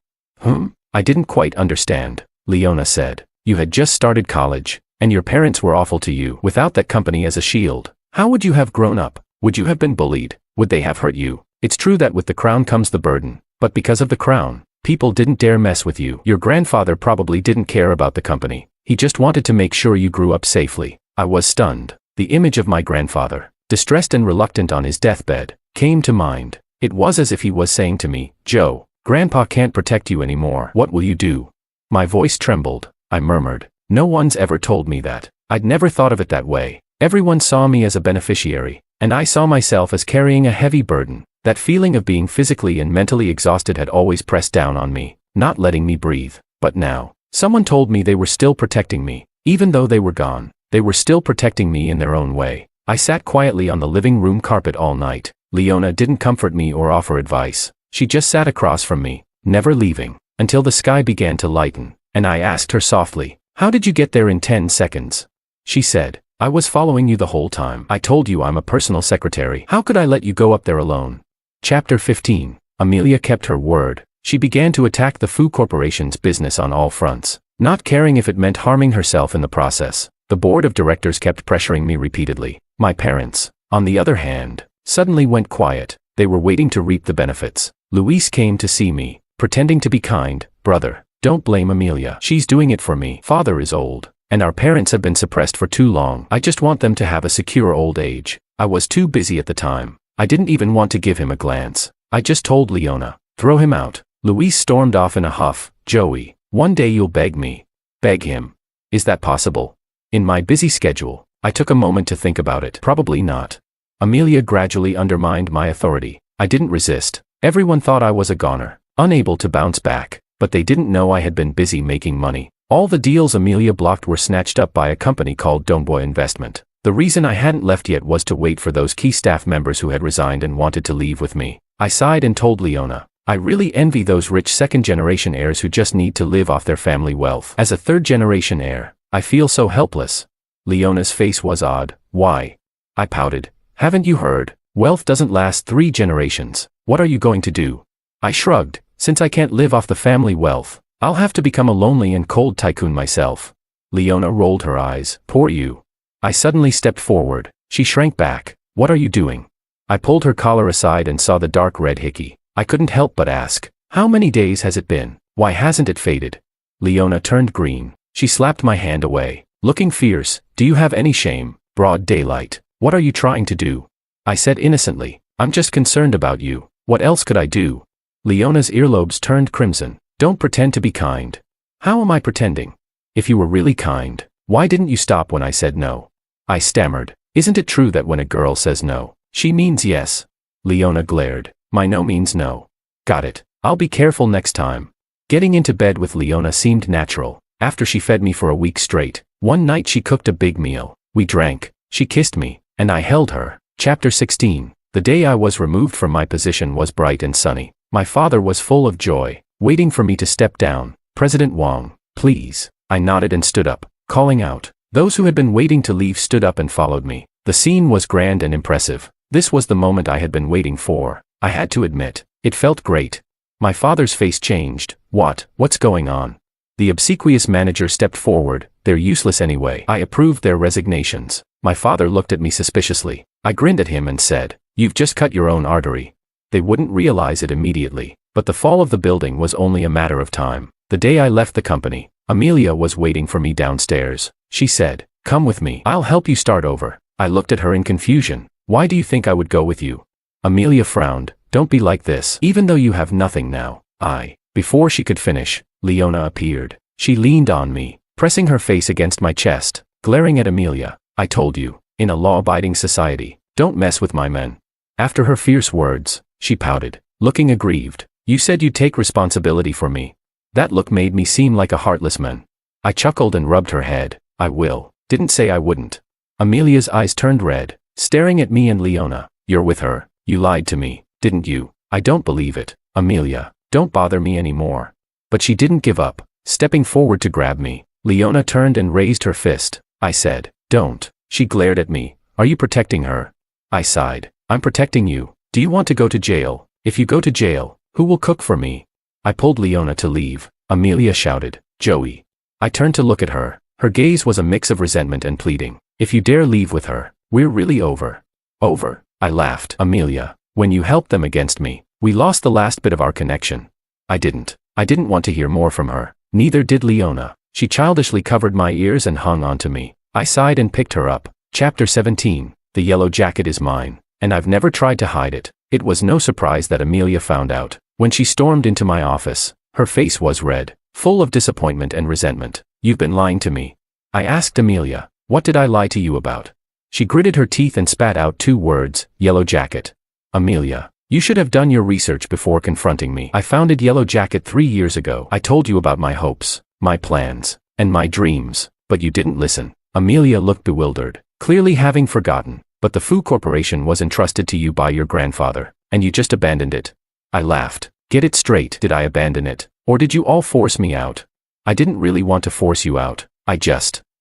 I didn't quite understand, Leona said. You had just started college, and your parents were awful to you. Without that company as a shield, how would you have grown up? Would you have been bullied? Would they have hurt you? It's true that with the crown comes the burden, but because of the crown, people didn't dare mess with you. Your grandfather probably didn't care about the company. He just wanted to make sure you grew up safely. I was stunned. The image of my grandfather, distressed and reluctant on his deathbed, came to mind. It was as if he was saying to me, "Joe, Grandpa can't protect you anymore. What will you do?" My voice trembled. I murmured, "No one's ever told me that." I'd never thought of it that way. Everyone saw me as a beneficiary, and I saw myself as carrying a heavy burden. That feeling of being physically and mentally exhausted had always pressed down on me, not letting me breathe. But now, someone told me they were still protecting me. Even though they were gone, they were still protecting me in their own way. I sat quietly on the living room carpet all night. Leona didn't comfort me or offer advice. She just sat across from me, never leaving, until the sky began to lighten, and I asked her softly, "How did you get there in 10 seconds? She said, "I was following you the whole time. I told you I'm a personal secretary. How could I let you go up there alone?" Chapter 15. Amelia kept her word. She began to attack the Food Corporation's business on all fronts, not caring if it meant harming herself in the process. The board of directors kept pressuring me repeatedly. My parents, on the other hand, suddenly went quiet. They were waiting to reap the benefits. Luis came to see me, pretending to be kind. "Brother, don't blame Amelia. She's doing it for me. Father is old, and our parents have been suppressed for too long. I just want them to have a secure old age." I was too busy at the time. I didn't even want to give him a glance. I just told Leona, "Throw him out." Luis stormed off in a huff. "Joey, one day you'll beg me." Beg him? Is that possible? In my busy schedule, I took a moment to think about it. Probably not. Amelia gradually undermined my authority. I didn't resist. Everyone thought I was a goner, unable to bounce back, but they didn't know I had been busy making money. All the deals Amelia blocked were snatched up by a company called Domboy Investment. The reason I hadn't left yet was to wait for those key staff members who had resigned and wanted to leave with me. I sighed and told Leona, "I really envy those rich second-generation heirs who just need to live off their family wealth. As a third-generation heir, I feel so helpless." Leona's face was odd. "Why?" I pouted. "Haven't you heard? Wealth doesn't last 3 generations. What are you going to do?" I shrugged. "Since I can't live off the family wealth, I'll have to become a lonely and cold tycoon myself." Leona rolled her eyes. "Poor you." I suddenly stepped forward. She shrank back. "What are you doing?" I pulled her collar aside and saw the dark red hickey. I couldn't help but ask, "How many days has it been? Why hasn't it faded?" Leona turned green. She slapped my hand away, looking fierce. "Do you have any shame? Broad daylight. What are you trying to do?" I said innocently, "I'm just concerned about you. What else could I do?" Leona's earlobes turned crimson. "Don't pretend to be kind." "How am I pretending? If you were really kind, why didn't you stop when I said no?" I stammered. "Isn't it true that when a girl says no, she means yes?" Leona glared. "My no means no." "Got it. I'll be careful next time." Getting into bed with Leona seemed natural. After she fed me for a week straight, one night she cooked a big meal. We drank. She kissed me, and I held her. Chapter 16. The day I was removed from my position was bright and sunny. My father was full of joy, waiting for me to step down. "President Wang, please." I nodded and stood up, calling out. Those who had been waiting to leave stood up and followed me. The scene was grand and impressive. This was the moment I had been waiting for. I had to admit, it felt great. My father's face changed. What's going on?" The obsequious manager stepped forward. They're useless anyway. I approved their resignations. My father looked at me suspiciously. I grinned at him and said, "You've just cut your own artery." They wouldn't realize it immediately, but the fall of the building was only a matter of time. The day I left the company, Amelia was waiting for me downstairs. She said, "Come with me. I'll help you start over." I looked at her in confusion. "Why do you think I would go with you?" Amelia frowned. "Don't be like this, even though you have nothing now." Before she could finish, Leona appeared. She leaned on me, pressing her face against my chest, glaring at Amelia. "I told you, in a law-abiding society, don't mess with my men." After her fierce words, she pouted, looking aggrieved. "You said you'd take responsibility for me." That look made me seem like a heartless man. I chuckled and rubbed her head. "I will. Didn't say I wouldn't." Amelia's eyes turned red, staring at me and Leona. "You're with her. You lied to me, didn't you?" "I don't believe it. Amelia, don't bother me anymore." But she didn't give up, stepping forward to grab me. Leona turned and raised her fist. I said, "Don't." She glared at me. "Are you protecting her?" I sighed. "I'm protecting you. Do you want to go to jail? If you go to jail, who will cook for me?" I pulled Leona to leave. Amelia shouted, "Joey." I turned to look at her. Her gaze was a mix of resentment and pleading. "If you dare leave with her, we're really over." "Over?" I laughed. "Amelia, when you helped them against me, we lost the last bit of our connection." I didn't want to hear more from her. Neither did Leona. She childishly covered my ears and hung on to me. I sighed and picked her up. Chapter 17. The yellow jacket is mine, and I've never tried to hide it. It was no surprise that Amelia found out. When she stormed into my office, her face was red, full of disappointment and resentment. "You've been lying to me." I asked Amelia, "What did I lie to you about?" She gritted her teeth and spat out 2 words, "Yellow jacket." "Amelia, you should have done your research before confronting me. I founded Yellow Jacket 3 years ago. I told you about my hopes, my plans, and my dreams, but you didn't listen." Amelia looked bewildered, clearly having forgotten. "But the Fu Corporation was entrusted to you by your grandfather, and you just abandoned it." I laughed. "Get it straight. Did I abandon it, or did you all force me out?" "I didn't really want to force you out.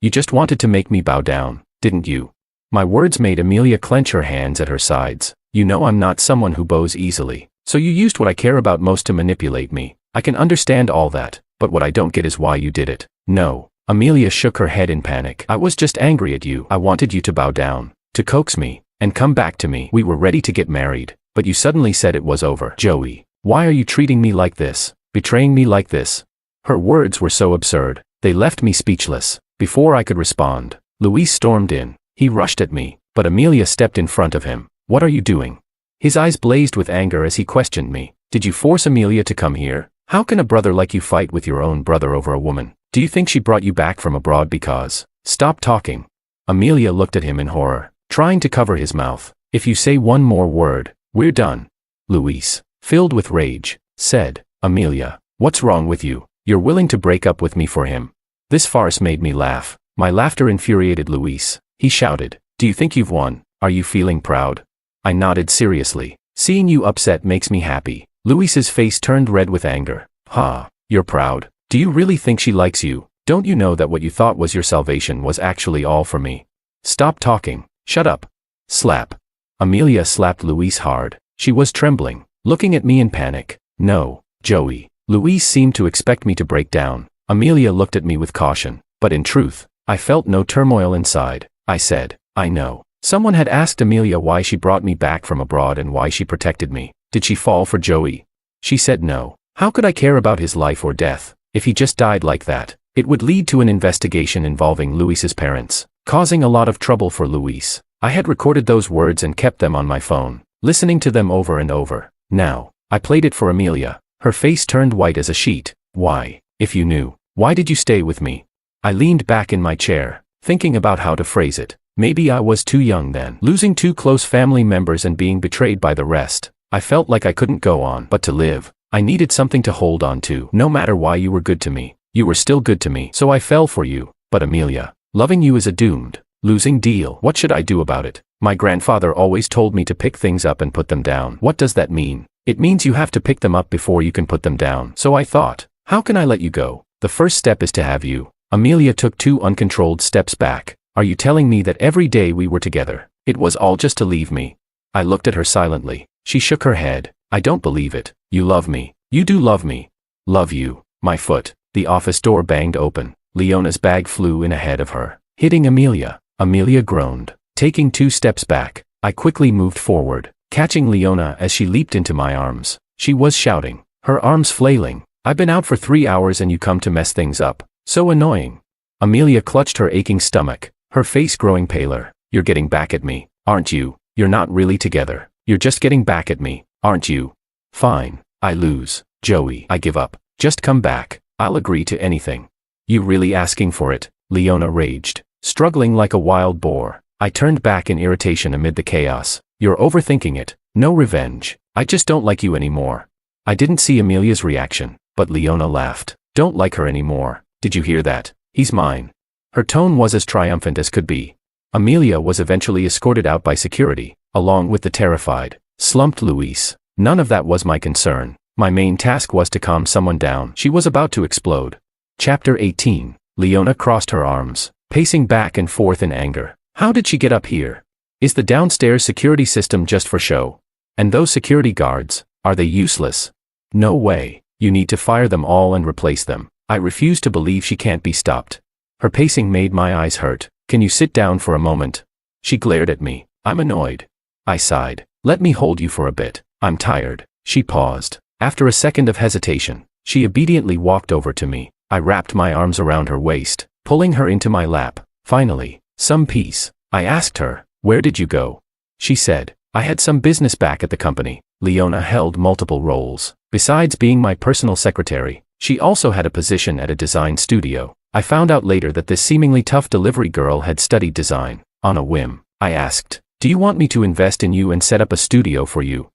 You just wanted to make me bow down, didn't you?" My words made Amelia clench her hands at her sides. "You know I'm not someone who bows easily, so you used what I care about most to manipulate me. I can understand all that, but what I don't get is why you did it." "No." Amelia shook her head in panic. "I was just angry at you. I wanted you to bow down, to coax me, and come back to me. We were ready to get married, but you suddenly said it was over." "Joey, why are you treating me like this? Betraying me like this?" Her words were so absurd, they left me speechless. Before I could respond, Luis stormed in. He rushed at me, but Amelia stepped in front of him. "What are you doing?" His eyes blazed with anger as he questioned me. "Did you force Amelia to come here? How can a brother like you fight with your own brother over a woman? Do you think she brought you back from abroad because—" "Stop talking." Amelia looked at him in horror, trying to cover his mouth. "If you say one more word, we're done." Luis, filled with rage, said, "Amelia, what's wrong with you? You're willing to break up with me for him." This farce made me laugh. My laughter infuriated Luis. He shouted, "Do you think you've won? Are you feeling proud?" I nodded seriously. "Seeing you upset makes me happy." Luis's face turned red with anger. "Ha, you're proud? Do you really think she likes you? Don't you know that what you thought was your salvation was actually all for me?" "Stop talking. Shut up." Slap. Amelia slapped Luis hard. She was trembling, looking at me in panic. "No, Joey." Luis seemed to expect me to break down. Amelia looked at me with caution, but in truth, I felt no turmoil inside. I said, "I know. Someone had asked Amelia why she brought me back from abroad and why she protected me. Did she fall for Joey?" She said no. How could I care about his life or death? If he just died like that, it would lead to an investigation involving Luis's parents, causing a lot of trouble for Luis. I had recorded those words and kept them on my phone, listening to them over and over. Now, I played it for Amelia. Her face turned white as a sheet. "Why? If you knew, why did you stay with me?" I leaned back in my chair, thinking about how to phrase it. Maybe I was too young then. Losing 2 close family members and being betrayed by the rest. I felt like I couldn't go on. But to live, I needed something to hold on to. No matter why you were good to me, you were still good to me. So I fell for you. But Amelia, loving you is a doomed, losing deal. What should I do about it? My grandfather always told me to pick things up and put them down. What does that mean? It means you have to pick them up before you can put them down. So I thought, how can I let you go? The first step is to have you. Amelia took 2 uncontrolled steps back. Are you telling me that every day we were together, it was all just to leave me? I looked at her silently. She shook her head. I don't believe it. You love me. You do love me. Love you. My foot. The office door banged open. Leona's bag flew in ahead of her, hitting Amelia. Amelia groaned. Taking 2 steps back, I quickly moved forward, catching Leona as she leaped into my arms. She was shouting, her arms flailing. "I've been out for 3 hours and you come to mess things up. So annoying." Amelia clutched her aching stomach, her face growing paler. "You're getting back at me, aren't you? You're not really together. You're just getting back at me, aren't you?" "Fine. I lose. Joey, I give up. Just come back. I'll agree to anything." "You really asking for it?" Leona raged, struggling like a wild boar. I turned back in irritation amid the chaos. "You're overthinking it. No revenge. I just don't like you anymore." I didn't see Amelia's reaction, but Leona laughed. "Don't like her anymore. Did you hear that? He's mine." Her tone was as triumphant as could be. Amelia was eventually escorted out by security, along with the terrified, slumped Luis. None of that was my concern. My main task was to calm someone down. She was about to explode. Chapter 18. Leona crossed her arms, pacing back and forth in anger. How did she get up here? Is the downstairs security system just for show? And those security guards, are they useless? No way. You need to fire them all and replace them. I refuse to believe she can't be stopped. Her pacing made my eyes hurt. "Can you sit down for a moment?" She glared at me. I'm annoyed. I sighed. "Let me hold you for a bit. I'm tired." She paused. After a second of hesitation, she obediently walked over to me. I wrapped my arms around her waist, pulling her into my lap. Finally, some peace. I asked her, "Where did you go?" She said, "I had some business back at the company." Leona held multiple roles. Besides being my personal secretary, she also had a position at a design studio. I found out later that this seemingly tough delivery girl had studied design. On a whim, I asked, "Do you want me to invest in you and set up a studio for you?"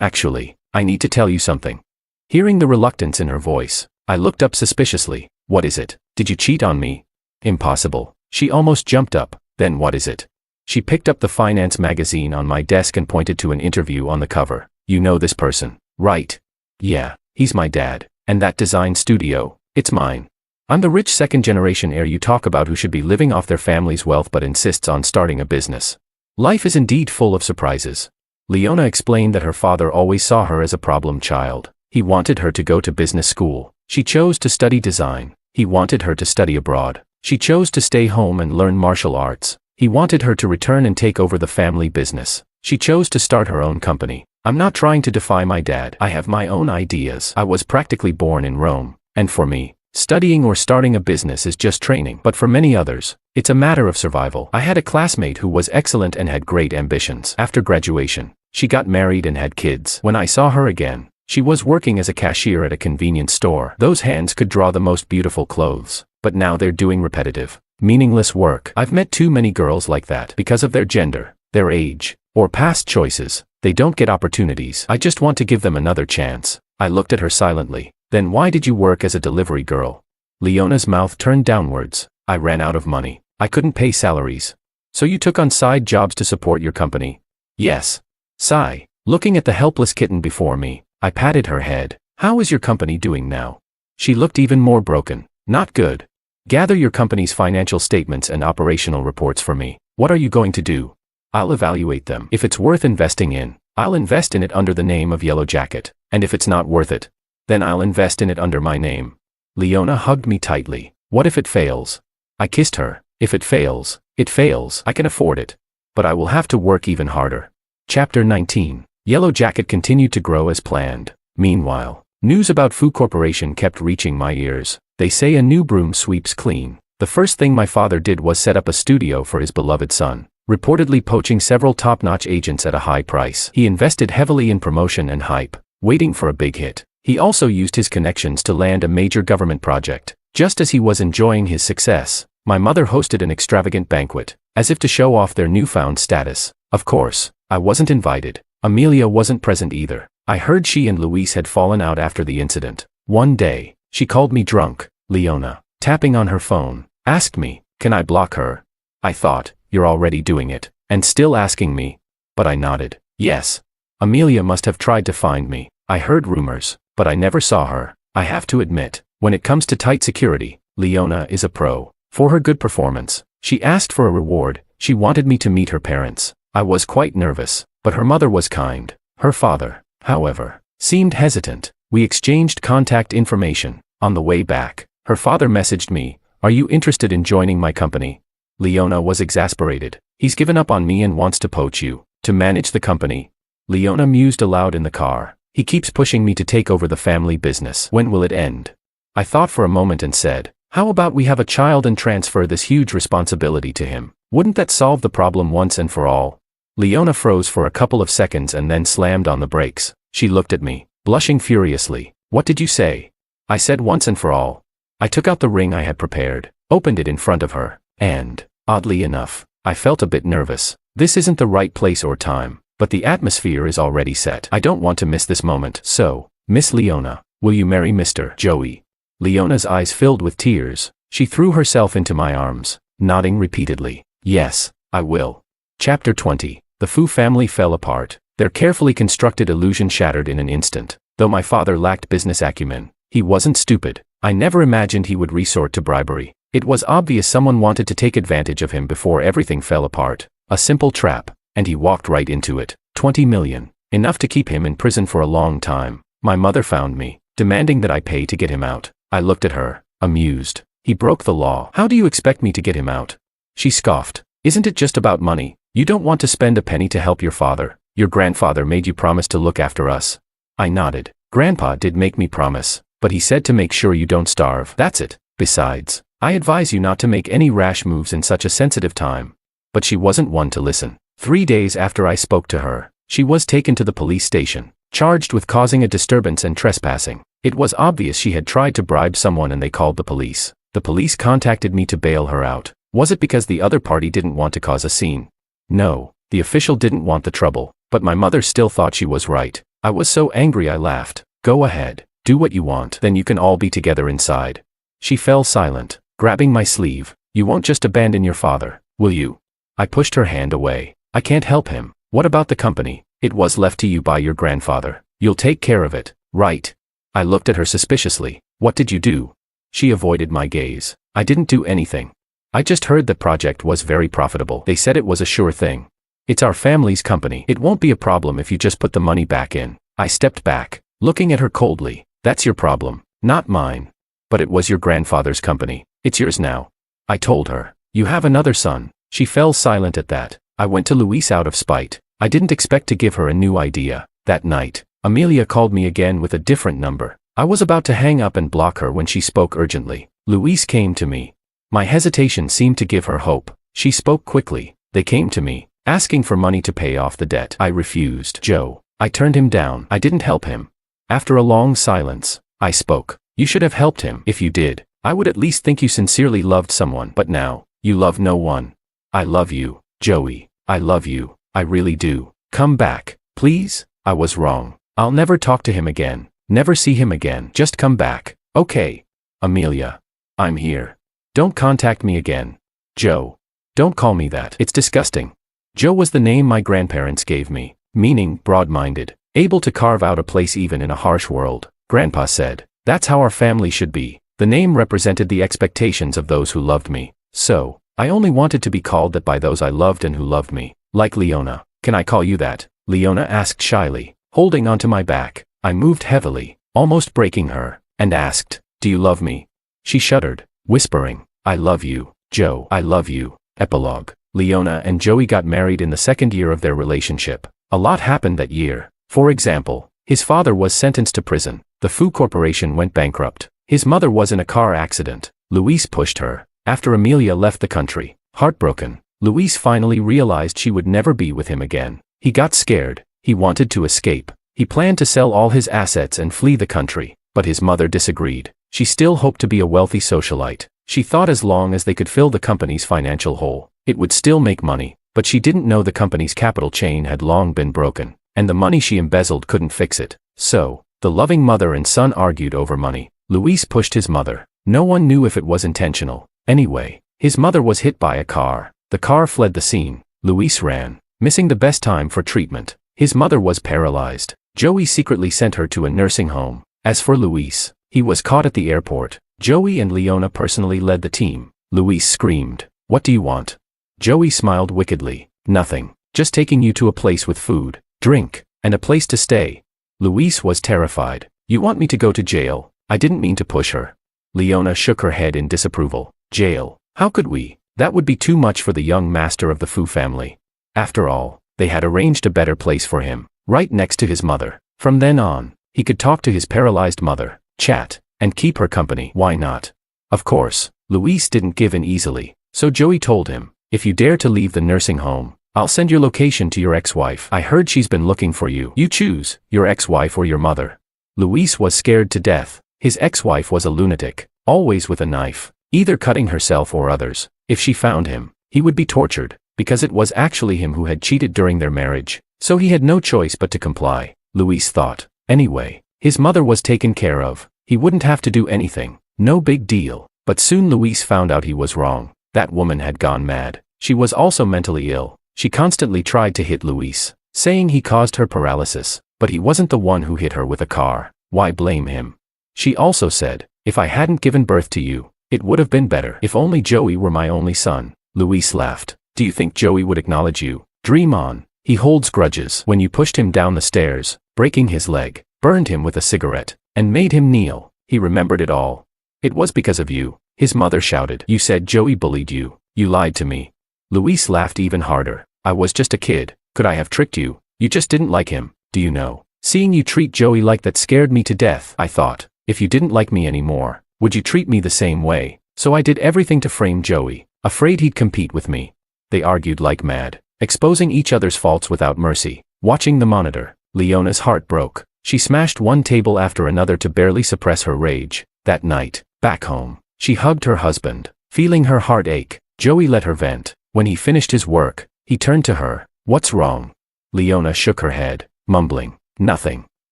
Actually, I need to tell you something." Hearing the reluctance in her voice, I looked up suspiciously. "What is it? Did you cheat on me?" "Impossible." She almost jumped up. "Then what is it?" She picked up the finance magazine on my desk and pointed to an interview on the cover. "You know this person, right?" "Yeah, he's my dad. And that design studio, it's mine. I'm the rich second-generation heir you talk about who should be living off their family's wealth but insists on starting a business. Life is indeed full of surprises." Leona explained that her father always saw her as a problem child. He wanted her to go to business school. She chose to study design. He wanted her to study abroad. She chose to stay home and learn martial arts. He wanted her to return and take over the family business. She chose to start her own company. I'm not trying to defy my dad. I have my own ideas. I was practically born in Rome. And for me, studying or starting a business is just training. But for many others, it's a matter of survival. I had a classmate who was excellent and had great ambitions. After graduation, she got married and had kids. When I saw her again, she was working as a cashier at a convenience store. Those hands could draw the most beautiful clothes. But now they're doing repetitive, meaningless work. I've met too many girls like that. Because of their gender, their age, or past choices, they don't get opportunities. I just want to give them another chance. I looked at her silently. "Then why did you work as a delivery girl?" Leona's mouth turned downwards. "I ran out of money. I couldn't pay salaries." "So you took on side jobs to support your company?" "Yes." Sigh. Looking at the helpless kitten before me, I patted her head. "How is your company doing now?" She looked even more broken. "Not good." "Gather your company's financial statements and operational reports for me." "What are you going to do?" "I'll evaluate them. If it's worth investing in, I'll invest in it under the name of Yellow Jacket. And if it's not worth it, then I'll invest in it under my name." Leona hugged me tightly. "What if it fails?" I kissed her. "If it fails, it fails. I can afford it. But I will have to work even harder." Chapter 19. Yellow Jacket continued to grow as planned. Meanwhile, news about Fu Corporation kept reaching my ears. They say a new broom sweeps clean. The first thing my father did was set up a studio for his beloved son, reportedly poaching several top-notch agents at a high price. He invested heavily in promotion and hype, waiting for a big hit. He also used his connections to land a major government project. Just as he was enjoying his success, my mother hosted an extravagant banquet, as if to show off their newfound status. Of course, I wasn't invited. Amelia wasn't present either. I heard she and Luis had fallen out after the incident. One day, she called me drunk. Leona, tapping on her phone, asked me, "Can I block her?" I thought, "You're already doing it, and still asking me." But I nodded. Yes. Amelia must have tried to find me. I heard rumors, but I never saw her. I have to admit, when it comes to tight security, Leona is a pro. For her good performance, she asked for a reward. She wanted me to meet her parents. I was quite nervous, but her mother was kind. Her father, however, seemed hesitant. We exchanged contact information. On the way back, her father messaged me, "Are you interested in joining my company?" Leona was exasperated. "He's given up on me and wants to poach you, to manage the company." Leona mused aloud in the car. "He keeps pushing me to take over the family business. When will it end?" I thought for a moment and said, "How about we have a child and transfer this huge responsibility to him? Wouldn't that solve the problem once and for all?" Leona froze for a couple of seconds and then slammed on the brakes. She looked at me, blushing furiously. "What did you say?" I said once and for all. I took out the ring I had prepared, opened it in front of her, and, oddly enough, I felt a bit nervous. This isn't the right place or time, but the atmosphere is already set. I don't want to miss this moment. "So, Miss Leona, will you marry Mr. Joey?" Leona's eyes filled with tears. She threw herself into my arms, nodding repeatedly. "Yes, I will." Chapter 20. The Fu family fell apart. Their carefully constructed illusion shattered in an instant. Though my father lacked business acumen, he wasn't stupid. I never imagined he would resort to bribery. It was obvious someone wanted to take advantage of him before everything fell apart. A simple trap, and he walked right into it. 20 million. Enough to keep him in prison for a long time. My mother found me, demanding that I pay to get him out. I looked at her, amused. "He broke the law. How do you expect me to get him out?" She scoffed. "Isn't it just about money? You don't want to spend a penny to help your father. Your grandfather made you promise to look after us." I nodded. "Grandpa did make me promise, but he said to make sure you don't starve. That's it. Besides, I advise you not to make any rash moves in such a sensitive time." But she wasn't one to listen. 3 days after I spoke to her, she was taken to the police station, charged with causing a disturbance and trespassing. It was obvious she had tried to bribe someone and they called the police. The police contacted me to bail her out. Was it because the other party didn't want to cause a scene? No, the official didn't want the trouble, but my mother still thought she was right. I was so angry I laughed. "Go ahead, do what you want, then you can all be together inside." She fell silent, grabbing my sleeve. "You won't just abandon your father, will you?" I pushed her hand away. "I can't help him. What about the company? It was left to you by your grandfather. You'll take care of it, right?" I looked at her suspiciously. "What did you do?" She avoided my gaze. "I didn't do anything. I just heard the project was very profitable. They said it was a sure thing. It's our family's company. It won't be a problem if you just put the money back in." I stepped back, looking at her coldly. "That's your problem, not mine." "But it was your grandfather's company. It's yours now." I told her. "You have another son." She fell silent at that. I went to Luis out of spite. I didn't expect to give her a new idea. That night, Amelia called me again with a different number. I was about to hang up and block her when she spoke urgently. Luis came to me. My hesitation seemed to give her hope. She spoke quickly. "They came to me, asking for money to pay off the debt." I refused. "Joe." I turned him down. I didn't help him. After a long silence, I spoke. "You should have helped him. If you did, I would at least think you sincerely loved someone. But now, you love no one." "I love you, Joey. I love you. I really do. Come back, please." I was wrong. I'll never talk to him again. Never see him again. Just come back, okay? Amelia. I'm here. Don't contact me again. Joe. Don't call me that. It's disgusting. Joe was the name my grandparents gave me, meaning broad-minded, able to carve out a place even in a harsh world. Grandpa said, "That's how our family should be." The name represented the expectations of those who loved me. So, I only wanted to be called that by those I loved and who loved me. Like Leona. "Can I call you that?" Leona asked shyly, holding onto my back. I moved heavily, almost breaking her, and asked, "Do you love me?" She shuddered, whispering, "I love you, Joe. I love you." Epilogue. Leona and Joey got married in the second year of their relationship. A lot happened that year. For example, his father was sentenced to prison. The Fu Corporation went bankrupt. His mother was in a car accident. Luis pushed her. After Amelia left the country, heartbroken, Luis finally realized she would never be with him again. He got scared. He wanted to escape. He planned to sell all his assets and flee the country, but his mother disagreed. She still hoped to be a wealthy socialite. She thought as long as they could fill the company's financial hole, it would still make money, but she didn't know the company's capital chain had long been broken, and the money she embezzled couldn't fix it. So, the loving mother and son argued over money. Luis pushed his mother. No one knew if it was intentional. Anyway, his mother was hit by a car. The car fled the scene. Luis ran, missing the best time for treatment. His mother was paralyzed. Joey secretly sent her to a nursing home. As for Luis, he was caught at the airport. Joey and Leona personally led the team. Luis screamed, "What do you want?" Joey smiled wickedly. "Nothing. Just taking you to a place with food, drink, and a place to stay." Luis was terrified. "You want me to go to jail?" I didn't mean to push her. Leona shook her head in disapproval. Jail. How could we? That would be too much for the young master of the Fu family. After all, they had arranged a better place for him, right next to his mother. From then on, he could talk to his paralyzed mother, chat, and keep her company. Why not? Of course, Luis didn't give in easily, so Joey told him, if you dare to leave the nursing home, I'll send your location to your ex-wife. I heard she's been looking for you. You choose, your ex-wife or your mother. Luis was scared to death. His ex-wife was a lunatic, always with a knife, either cutting herself or others. If she found him, he would be tortured, because it was actually him who had cheated during their marriage, so he had no choice but to comply, Luis thought. Anyway, his mother was taken care of. He wouldn't have to do anything. No big deal. But soon Luis found out he was wrong. That woman had gone mad. She was also mentally ill. She constantly tried to hit Luis, saying he caused her paralysis, but he wasn't the one who hit her with a car. Why blame him? She also said, if I hadn't given birth to you, it would have been better. If only Joey were my only son. Luis laughed. Do you think Joey would acknowledge you? Dream on. He holds grudges. When you pushed him down the stairs, breaking his leg, burned him with a cigarette, and made him kneel, he remembered it all. It was because of you. His mother shouted. You said Joey bullied you. You lied to me. Luis laughed even harder. I was just a kid. Could I have tricked you? You just didn't like him. Do you know? Seeing you treat Joey like that scared me to death. I thought, if you didn't like me anymore, would you treat me the same way? So I did everything to frame Joey, afraid he'd compete with me. They argued like mad, exposing each other's faults without mercy. Watching the monitor, Leona's heart broke. She smashed one table after another to barely suppress her rage. That night, back home, she hugged her husband, feeling her heart ache. Joey let her vent. When he finished his work, he turned to her. What's wrong? Leona shook her head, mumbling, nothing.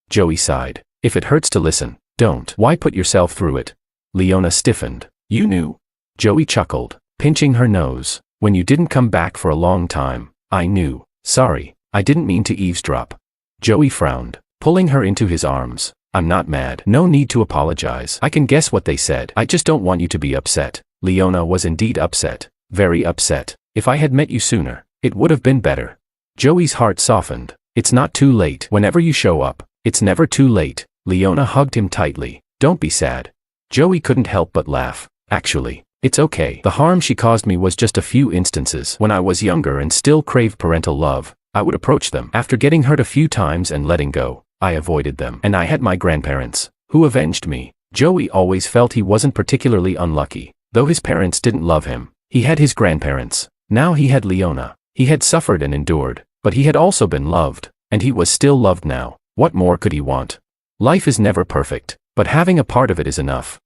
Joey sighed. If it hurts to listen, don't. Why put yourself through it? Leona stiffened. You knew. Joey chuckled, pinching her nose. When you didn't come back for a long time, I knew. Sorry, I didn't mean to eavesdrop. Joey frowned, pulling her into his arms. I'm not mad. No need to apologize. I can guess what they said. I just don't want you to be upset. Leona was indeed upset. Very upset. If I had met you sooner, it would have been better. Joey's heart softened. It's not too late. Whenever you show up, it's never too late. Leona hugged him tightly. Don't be sad. Joey couldn't help but laugh. Actually, it's okay. The harm she caused me was just a few instances. When I was younger and still craved parental love, I would approach them. After getting hurt a few times and letting go, I avoided them. And I had my grandparents, who avenged me. Joey always felt he wasn't particularly unlucky. Though his parents didn't love him, he had his grandparents. Now he had Leona. He had suffered and endured, but he had also been loved, and he was still loved now. What more could he want? Life is never perfect, but having a part of it is enough.